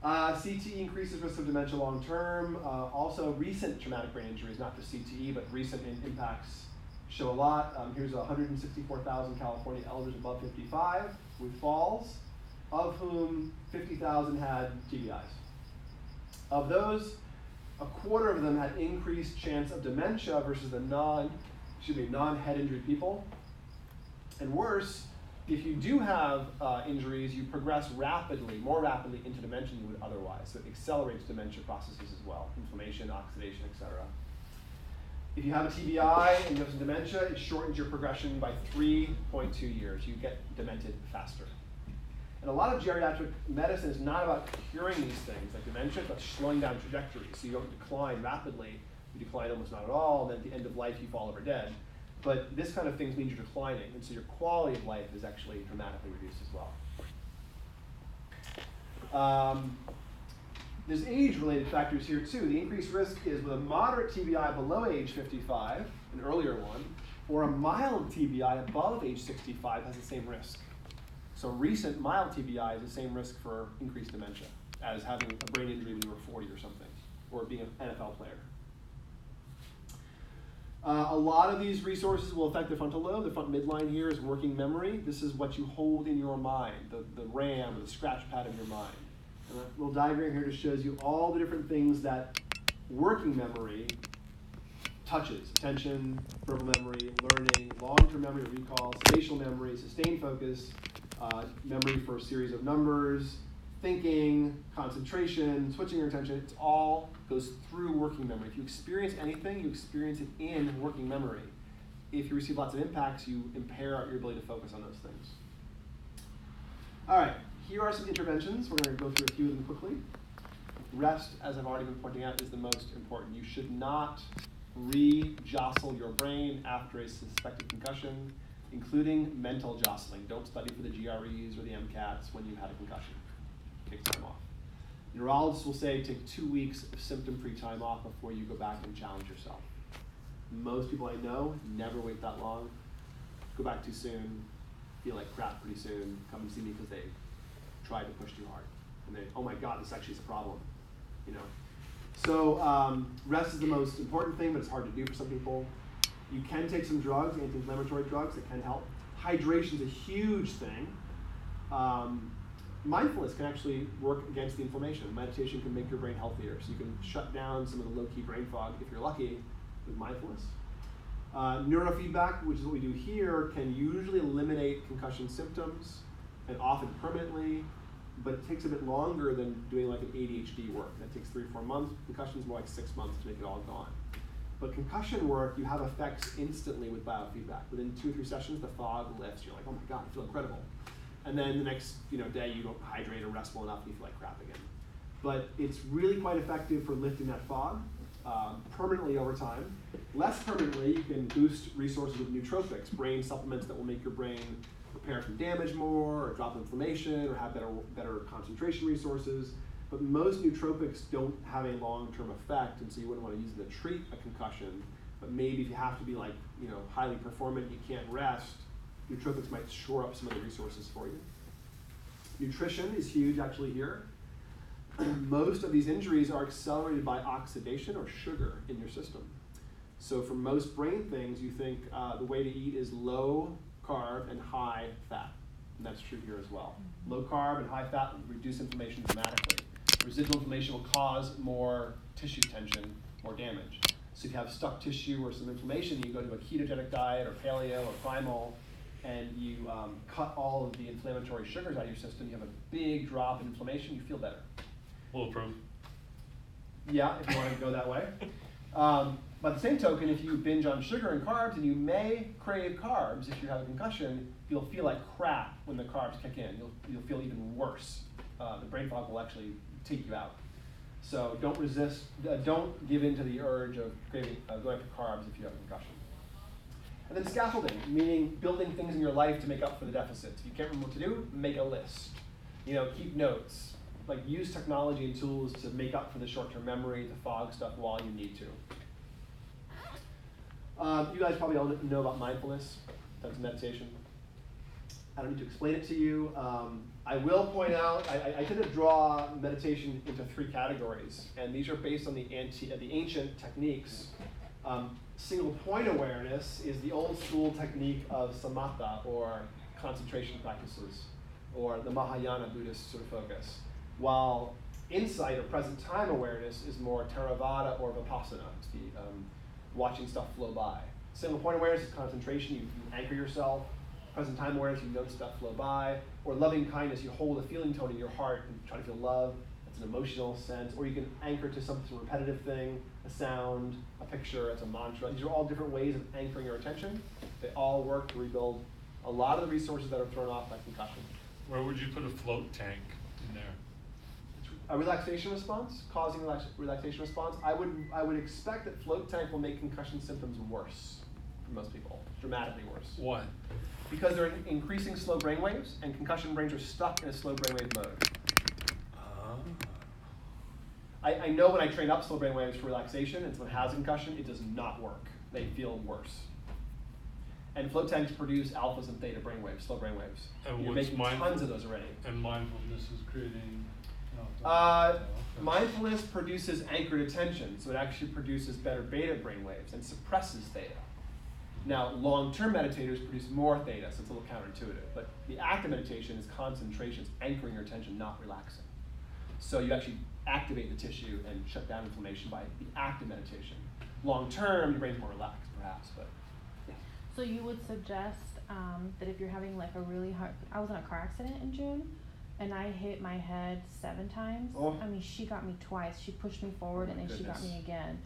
CTE increases risk of dementia long term. Also, recent traumatic brain injuries, not just CTE, but recent impacts show a lot. Here's 164,000 California elders above 55 with falls, of whom 50,000 had TBIs. Of those, a quarter of them had increased chance of dementia versus the non-head injury people. And worse, if you do have injuries, you progress more rapidly into dementia than you would otherwise. So it accelerates dementia processes as well, inflammation, oxidation, etc. If you have a TBI and you have some dementia, it shortens your progression by 3.2 years. You get demented faster. And a lot of geriatric medicine is not about curing these things like dementia, but slowing down trajectories. So you don't decline rapidly, you decline almost not at all, then at the end of life you fall over dead. But this kind of thing means you're declining, and so your quality of life is actually dramatically reduced as well. There's age-related factors here too. The increased risk is with a moderate TBI below age 55, an earlier one, or a mild TBI above age 65 has the same risk. So recent mild TBI is the same risk for increased dementia as having a brain injury when you were 40 or something, or being an NFL player. A lot of these resources will affect the frontal lobe. The front midline here is working memory. This is what you hold in your mind, the RAM, or the scratch pad of your mind. And a little diagram here just shows you all the different things that working memory touches. Attention, verbal memory, learning, long-term memory, recall, spatial memory, sustained focus, memory for a series of numbers, thinking, concentration, switching your attention. It all goes through working memory. If you experience anything, you experience it in working memory. If you receive lots of impacts, you impair your ability to focus on those things. All right, here are some interventions. We're going to go through a few of them quickly. Rest, as I've already been pointing out, is the most important. You should not re-jostle your brain after a suspected concussion, including mental jostling. Don't study for the GREs or the MCATs when you've had a concussion. Take time off. Neurologists will say take 2 weeks of symptom-free time off before you go back and challenge yourself. Most people I know never wait that long. Go back too soon, feel like crap pretty soon, come and see me because they tried to push too hard. And they, oh my God, this actually is a problem. You know. So rest is the most important thing, but it's hard to do for some people. You can take some drugs, anti-inflammatory drugs that can help. Hydration is a huge thing. Mindfulness can actually work against the inflammation. Meditation can make your brain healthier, so you can shut down some of the low-key brain fog if you're lucky with mindfulness. Neurofeedback, which is what we do here, can usually eliminate concussion symptoms and often permanently, but it takes a bit longer than doing like an ADHD work. That takes 3 or 4 months. Concussion is more like 6 months to make it all gone. But concussion work, you have effects instantly with biofeedback. Within 2 or 3 sessions, the fog lifts. You're like, oh my God, I feel incredible. And then the next day, you don't hydrate or rest well enough, and you feel like crap again. But it's really quite effective for lifting that fog permanently over time. Less permanently, you can boost resources with nootropics, brain supplements that will make your brain repair from damage more, or drop inflammation, or have better concentration resources. But most nootropics don't have a long-term effect, and so you wouldn't want to use them to treat a concussion. But maybe if you have to be highly performant, you can't rest, nootropics might shore up some of the resources for you. Nutrition is huge actually here. Most of these injuries are accelerated by oxidation or sugar in your system. So for most brain things, you think the way to eat is low carb and high fat. And that's true here as well. Low carb and high fat will reduce inflammation dramatically. Residual inflammation will cause more tissue tension, more damage. So if you have stuck tissue or some inflammation, you go to a ketogenic diet or paleo or primal, and you cut all of the inflammatory sugars out of your system, you have a big drop in inflammation, you feel better. Bulletproof. Yeah, if you want to go that way. By the same token, if you binge on sugar and carbs, and you may crave carbs if you have a concussion, you'll feel like crap when the carbs kick in. You'll feel even worse. The brain fog will actually take you out. So don't resist, don't give in to the urge of going after carbs if you have a concussion. And then scaffolding, meaning building things in your life to make up for the deficits. If you can't remember what to do, make a list. Keep notes. Like use technology and tools to make up for the short-term memory, to fog stuff while you need to. You guys probably all know about mindfulness. That's meditation. I don't need to explain it to you. I will point out, I tend to draw meditation into 3 categories, and these are based on the ancient techniques. Single point awareness is the old school technique of samatha, or concentration practices, or the Mahayana Buddhist sort of focus, while insight or present time awareness is more Theravada or Vipassana. It's the watching stuff flow by. Single point awareness is concentration, you anchor yourself. Present time awareness, you notice stuff flow by. Or loving kindness, you hold a feeling tone in your heart and try to feel love. It's an emotional sense. Or you can anchor to some repetitive thing, a sound, a picture, it's a mantra. These are all different ways of anchoring your attention. They all work to rebuild a lot of the resources that are thrown off by concussion. Where would you put a float tank in there? A relaxation response, causing relaxation response. I would expect that float tank will make concussion symptoms worse for most people, dramatically worse. Why? Because they're increasing slow brain waves, and concussion brains are stuck in a slow brainwave mode. I know when I train up slow brain waves for relaxation, and someone has a concussion, it does not work. They feel worse. And float tanks produce alphas and theta brainwaves, slow brainwaves. And you're making tons of those already. And mindfulness is creating. Mindfulness produces anchored attention, so it actually produces better beta brainwaves and suppresses theta. Now, long-term meditators produce more theta, so it's a little counterintuitive. But the active meditation is concentration, it's anchoring your attention, not relaxing. So you actually activate the tissue and shut down inflammation by the active meditation. Long-term, your brain's more relaxed, perhaps, but yeah. So you would suggest that if you're having like a really hard, I was in a car accident in June, and I hit my head 7 times. Oh. I mean, she got me twice. She pushed me forward, and then Goodness. she got me again.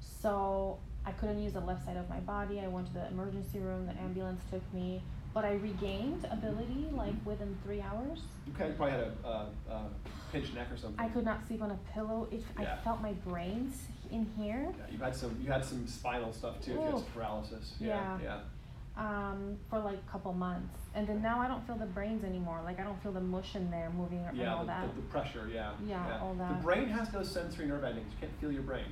So I couldn't use the left side of my body. I went to the emergency room. The ambulance took me, but I regained ability like within 3 hours. Okay, you probably had a pinched neck or something. I could not sleep on a pillow. Yeah. I felt my brains in here. Yeah, you had some spinal stuff too. If you had some paralysis. Yeah. Yeah. For like a couple months, and then now I don't feel the brains anymore. Like I don't feel the mush in there moving and all that. The pressure. Yeah. All that. The brain has no sensory nerve endings. You can't feel your brain.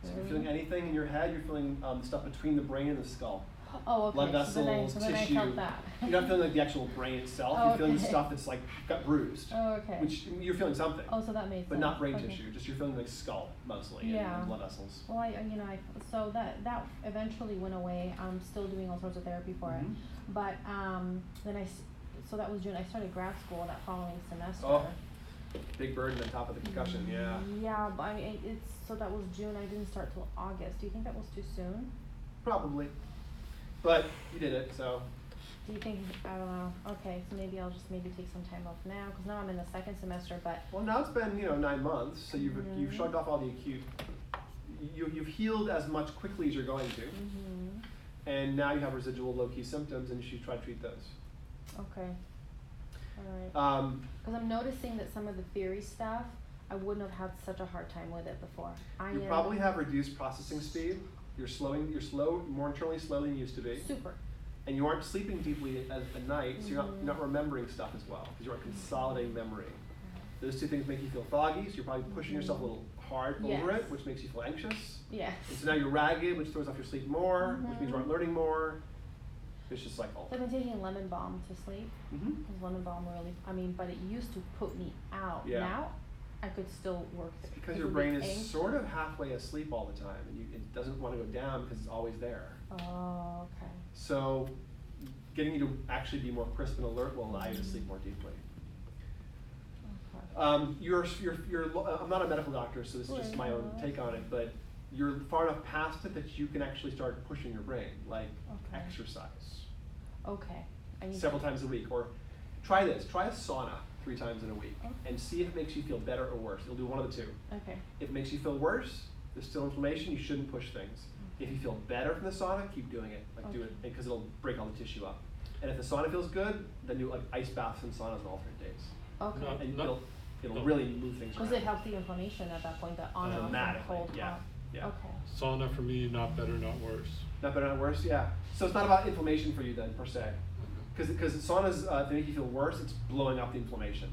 So if you're feeling anything in your head, you're feeling the stuff between the brain and the skull. Oh, okay. Blood vessels, so then tissue. I felt that. You're not feeling like the actual brain itself. Oh, you're feeling the okay. stuff that's like got bruised. Oh, okay. Which you're feeling something. Oh, so that made sense. But not brain Okay. tissue. Just you're feeling like skull mostly Yeah. and blood vessels. Well, so that eventually went away. I'm still doing all sorts of therapy for it, but so that was June. I started grad school that following semester. Oh, big burden on top of the concussion. Yeah. Yeah, but I mean, so that was June. I didn't start till August. Do you think that was too soon? Probably. But you did it, so. Do you think, I don't know, okay, so maybe I'll just take some time off now, because now I'm in the 2nd semester, but. Well, now it's been 9 months, so you've shrugged off all the acute. You've healed as much quickly as you're going to, and now you have residual low-key symptoms, and you should try to treat those. Okay, all right. Because I'm noticing that some of the theory stuff, I wouldn't have had such a hard time with it before. You probably have reduced processing speed. You're more internally slow than you used to be. Super. And you aren't sleeping deeply at night, so you're not remembering stuff as well, because you're consolidating memory. Those 2 things make you feel foggy, so you're probably pushing yourself a little hard over it, which makes you feel anxious. Yes. And so now you're ragged, which throws off your sleep more, which means you aren't learning more. Vicious cycle. So I've been taking lemon balm to sleep. Because lemon balm but it used to put me out. Yeah. Now, I could still work. It's because your brain is sort of halfway asleep all the time, and it doesn't want to go down because it's always there. Oh, okay. So, getting you to actually be more crisp and alert will allow you to sleep more deeply. Okay. I'm not a medical doctor, so this is just my own take on it, but you're far enough past it that you can actually start pushing your brain, like exercise. Okay. Several times a week, or try this. Try a sauna 3 times in a week, and see if it makes you feel better or worse. You'll do one of the 2. Okay. If it makes you feel worse, there's still inflammation, you shouldn't push things. If you feel better from the sauna, keep doing it. Do it, because it'll break all the tissue up. And if the sauna feels good, then do ice baths and saunas on alternate days. Okay. And it'll really move things around. Because it helps the inflammation at that point, the on and off and Dramatically, cold. yeah, hot. yeah. Okay. Sauna for me, not better, not worse. Not better, not worse, yeah. So it's not about inflammation for you then, per se. Because saunas, if they make you feel worse, it's blowing up the inflammation.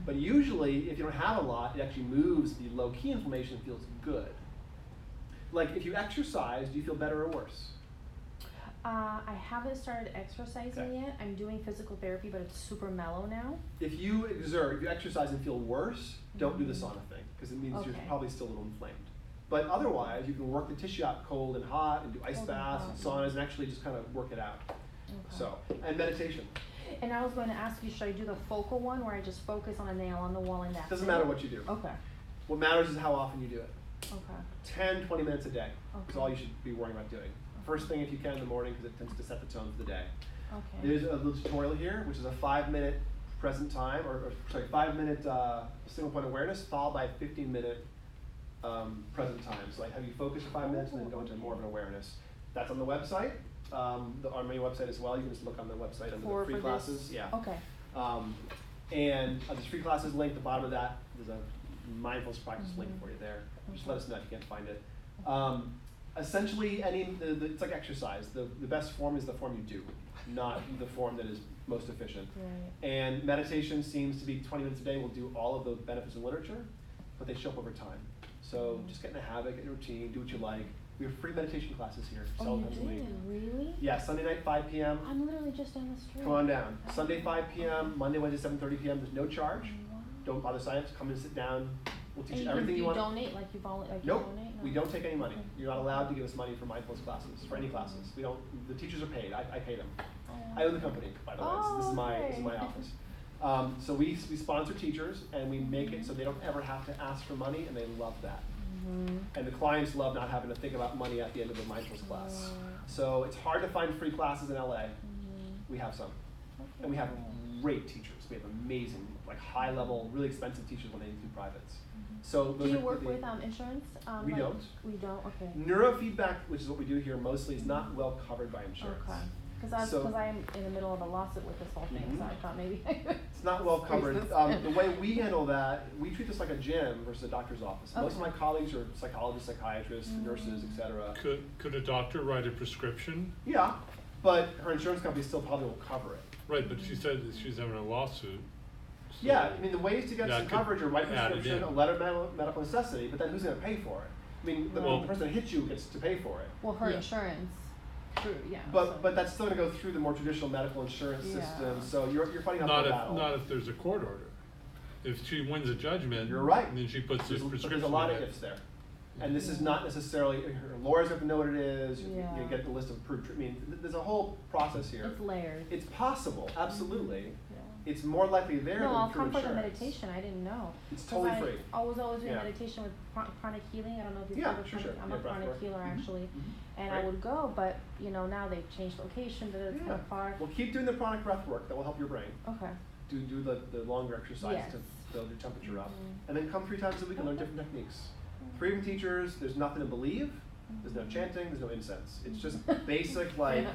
But usually, if you don't have a lot, it actually moves the low-key inflammation and feels good. Like, if you exercise, do you feel better or worse? I haven't started exercising yet. I'm doing physical therapy, but it's super mellow now. If you exercise and feel worse, don't do the sauna thing, because it means you're probably still a little inflamed. But otherwise, you can work the tissue out cold and hot, and do ice baths and saunas, and actually just kind of work it out. So, and meditation. And I was going to ask you, should I do the focal one where I just focus on a nail on the wall and that's Doesn't it? matter what you do. Okay. What matters is how often you do it. Okay. 10, 20 minutes a day is Okay. all you should be worrying about doing. First thing if you can in the morning, because it tends to set the tone for the day. Okay. There's a little tutorial here, which is a 5-minute present time, or 5-minute single point awareness, followed by a 15-minute present time. So like have you focus for 5 minutes and then go into more of an awareness. That's on the website, our main website as well. You can just look on the website under the free classes. Yeah. Okay. And there's free classes link at the bottom of that. There's a mindfulness practice link for you there. Just let us know if you can't find it. Essentially, it's like exercise. The best form is the form you do, not the form that is most efficient. Right. And meditation seems to be 20 minutes a day. We'll do all of the benefits in literature, but they show up over time. So just get in a habit, get in a routine, do what you like. We have free meditation classes here several times a week. Really? Yeah, Sunday night, 5 p.m. I'm literally just down the street. Come on down. Sunday, 5 p.m., Monday, Wednesday, 7:30 p.m. There's no charge. Wow. Don't bother signing up. Come and sit down. We'll teach And you everything you want. donate, like you Nope, you donate? No. we don't take any money. Okay. You're not allowed to give us money for mindfulness classes, for any classes. We don't. The teachers are paid. I pay them. Oh. I own the company, by the way. So this is my office. So we sponsor teachers and we make it so they don't ever have to ask for money, and they love that. And the clients love not having to think about money at the end of the mindfulness class. So it's hard to find free classes in LA. We have some. And we have great teachers. We have amazing, like high level, really expensive teachers when they do privates. So do you work with insurance? We don't. We don't, okay. Neurofeedback, which is what we do here mostly, is not well covered by insurance. Okay. Because I'm in the middle of a lawsuit with this whole thing, so I thought maybe I could. It's not well covered. The way we handle that, we treat this like a gym versus a doctor's office. Most of my colleagues are psychologists, psychiatrists, nurses, etc. Could a doctor write a prescription? Yeah, but her insurance company still probably will cover it. Right, but she said that she's having a lawsuit. So yeah, I mean the ways to get some coverage are write add it prescription, a in. letter of medical necessity, but then who's going to pay for it? I mean, the person that hits you gets to pay for it. Well, her insurance. True, yeah. But that's still going to go through the more traditional medical insurance system. So you're fighting up the battle. Not if there's a court order. If she wins a judgment, you're right. Then she puts the prescription. There's a lot of ifs there, and this is not necessarily her lawyers have to know what it is. You get the list of approved. I mean, there's a whole process here. It's layered. It's possible, absolutely. It's more likely there no, than I'll through come for the insurance. meditation. I didn't know. It's totally free. I was always doing meditation with chronic healing. I don't know if you've heard of chronic. I'm a chronic healer actually, and I would go, but now they've changed location. But it's kind of far. Well, keep doing the pranic breath work. That will help your brain. Okay. Do the longer exercise to build your temperature up, and then come 3 times a week and learn different techniques. Free from teachers. There's nothing to believe. There's no chanting. There's no incense. It's just basic like.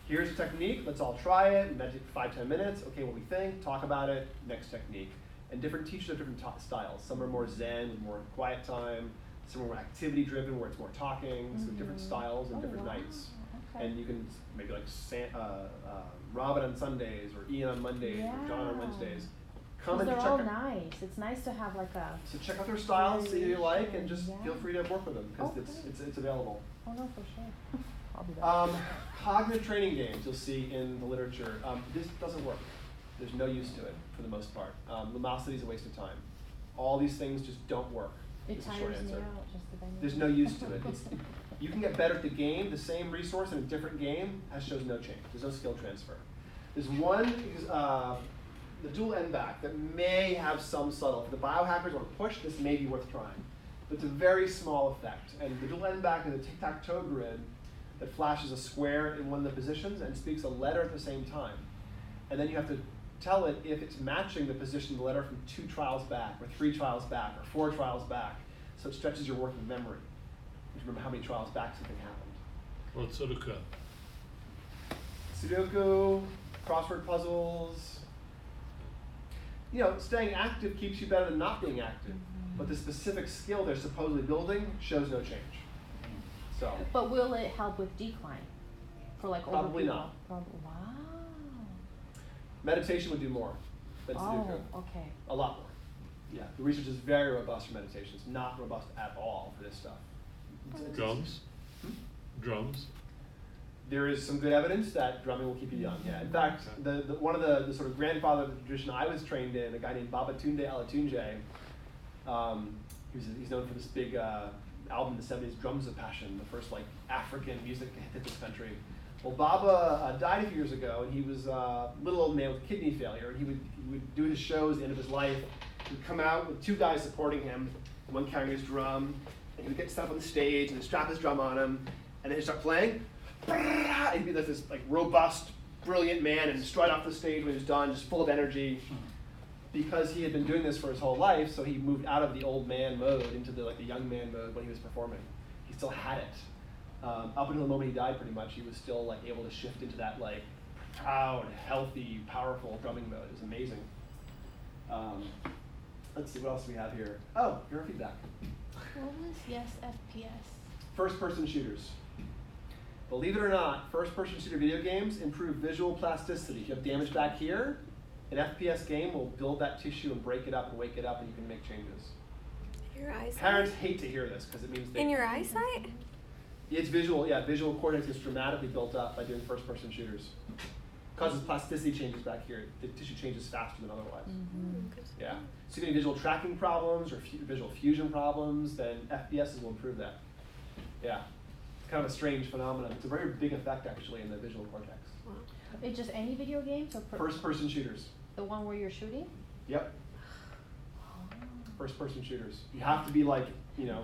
Here's a technique, let's all try it, meditate for 5-10 minutes, okay, what we think, talk about it, next technique. And different teachers have different styles. Some are more zen, with more quiet time, some are more activity driven, where it's more talking, so different styles and different nights. Okay. And you can maybe like Robin on Sundays, or Ian on Mondays, or John on Wednesdays. Come and they're check all nice. It's nice to have like a. So check out their styles, see what you like, and just feel free to work with them, because it's available. Oh no, for sure. I'll be there. Cognitive training games you'll see in the literature. This doesn't work. There's no use to it for the most part. Lumosity is a waste of time. All these things just don't work. It tires me out just the There's no use to it. You can get better at the game. The same resource in a different game shows no change. There's no skill transfer. There's one, the dual end back, that may have some subtle. If the biohackers want to push, this may be worth trying. But it's a very small effect. And the dual end back is a tic-tac-toe grid that flashes a square in one of the positions and speaks a letter at the same time. And then you have to tell it if it's matching the position of the letter from 2 trials back, or 3 trials back, or 4 trials back. So it stretches your working memory. You remember how many trials back something happened. Well, Sudoku. Sudoku, crossword puzzles. staying active keeps you better than not being active. But the specific skill they're supposedly building shows no change. So. But will it help with decline for like older Probably people? not. Probably. Wow. Meditation would do more than Sudoku. Oh, okay. A lot more. Yeah, the research is very robust for meditation. It's not robust at all for this stuff. Drums? Drums? There is some good evidence that drumming will keep you young. Yeah. In fact, one of the sort of grandfather of the tradition I was trained in, a guy named Babatunde Alatunde, he's known for this big album in the 70s, Drums of Passion, the first like African music to hit this country. Well, Baba died a few years ago, and he was a little old man with kidney failure, and he would do his shows at the end of his life. He would come out with 2 guys supporting him, and one carrying his drum, and he would get stuff on the stage, and he'd strap his drum on him, and then he'd start playing. And he'd be like this like robust, brilliant man, and stride off the stage when he was done, just full of energy. Because he had been doing this for his whole life, so he moved out of the old man mode into the young man mode when he was performing. He still had it. Up until the moment he died, pretty much, he was still like able to shift into that like proud, healthy, powerful drumming mode. It was amazing. Let's see, what else do we have here? Oh, your feedback. What was yes FPS? First-person shooters. Believe it or not, first-person shooter video games improve visual plasticity. If you have damage back here, an FPS game will build that tissue and break it up and wake it up, and you can make changes. Your eyesight? Parents hate to hear this because it means they... In your eyesight? It's visual, yeah. Visual cortex is dramatically built up by doing first-person shooters. Causes plasticity changes back here. The tissue changes faster than otherwise. Yeah. So if you have any visual tracking problems or visual fusion problems, then FPSs will improve that. Yeah. It's kind of a strange phenomenon. It's a very big effect, actually, in the visual cortex. Wow. It's just any video games or first-person shooters. The one where you're shooting? Yep. First-person shooters. You have to be like,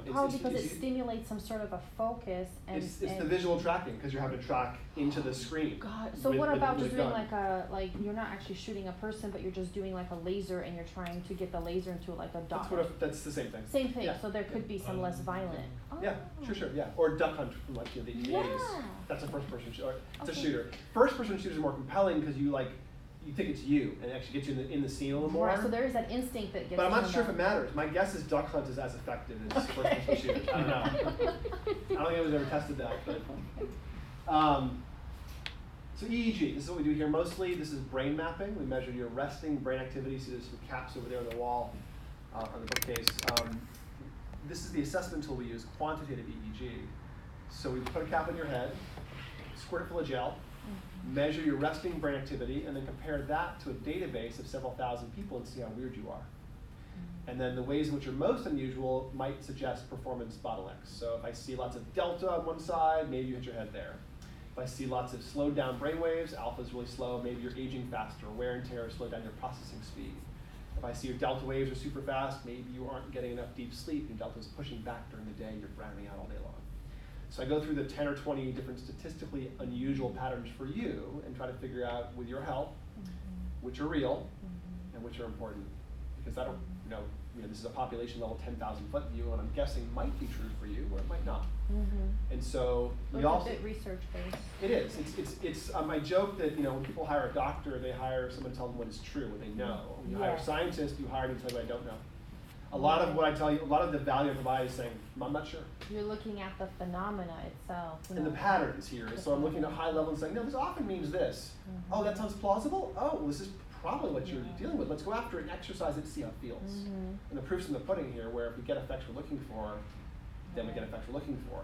Probably because it stimulates some sort of a focus. And it's the visual tracking, because you have to track into the screen. God. So what about just doing like you're not actually shooting a person, but you're just doing like a laser, and you're trying to get the laser into like a dot? That's the same thing. Same thing. Yeah. So there could be some less violent. Oh. Yeah, sure, yeah. Or Duck Hunt from like the 80s. That's a first-person shooter. It's a shooter. First-person shooters are more compelling because you think it's you, and it actually gets you in the scene a little more. Right, so there is that instinct that gets. But I'm not sure if it matters. My guess is Duck Hunt is as effective as first-person shooters. I don't know. I don't think anyone's ever tested that, but. So EEG, this is what we do here mostly. This is brain mapping. We measure your resting brain activity. See there's some caps over there on the wall, on the bookcase. This is the assessment tool we use, quantitative EEG. So we put a cap on your head, squirt it full of gel, measure your resting brain activity, and then compare that to a database of several thousand people and see how weird you are. And then the ways in which you're most unusual might suggest performance bottlenecks. So if I see lots of delta on one side, maybe you hit your head there. If I see lots of slowed down brain waves, alpha is really slow, maybe you're aging faster, wear and tear slowed down your processing speed. If I see your delta waves are super fast, maybe you aren't getting enough deep sleep, your delta is pushing back during the day, you're browning out all day long. So I go through the 10 or 20 different statistically unusual patterns for you and try to figure out, with your help, which are real and which are important. Because I don't, this is a population level 10,000 foot view, and I'm guessing might be true for you, or it might not. And so we also. It's a bit research based. It is. It's I joke that when people hire a doctor, they hire someone to tell them what is true, what they know. When you hire a scientist, you hire them to tell you what I don't know. A lot of what I tell you, a lot of the value I provide is saying, I'm not sure. You're looking at the phenomena itself. And the patterns here. So I'm looking at high level and saying, no, this often means this. Oh, that sounds plausible? Oh, well, this is probably what you're dealing with. Let's go after it and exercise it to see how it feels. And the proof's in the pudding here, where if we get effects we're looking for, then we get effects we're looking for.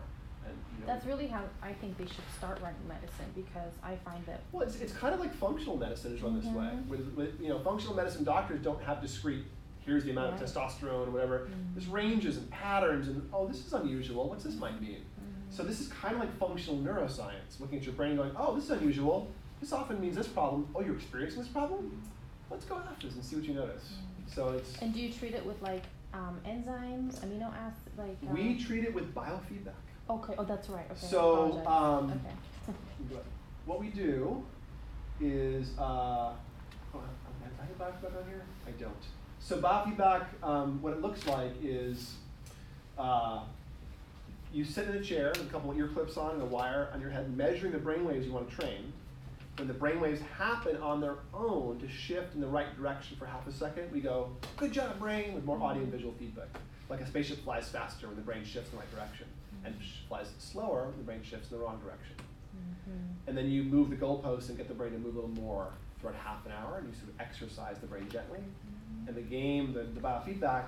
And, that's really how I think they should start running medicine, because I find that. Well, it's kind of like functional medicine is run this way. With functional medicine doctors don't have discrete, here's the amount of testosterone or whatever. There's ranges and patterns, and this is unusual. What's this might mean? So this is kind of like functional neuroscience, looking at your brain going, oh, this is unusual. This often means this problem. Oh, you're experiencing this problem? Let's go after this and see what you notice. So it's. And do you treat it with enzymes, amino acids, We treat it with biofeedback. Okay. Oh, that's right. Okay. So okay. what we do is, I have biofeedback on here? I don't. So biofeedback, what it looks like is you sit in a chair with a couple of ear clips on and a wire on your head, measuring the brain waves you want to train. when the brainwaves happen on their own to shift in the right direction for half a second, we go, good job, brain, with more audio and visual feedback. Like a spaceship flies faster when the brain shifts in the right direction, and flies slower when the brain shifts in the wrong direction. And then you move the goalposts and get the brain to move a little more throughout half an hour, and you sort of exercise the brain gently. And the game, the biofeedback,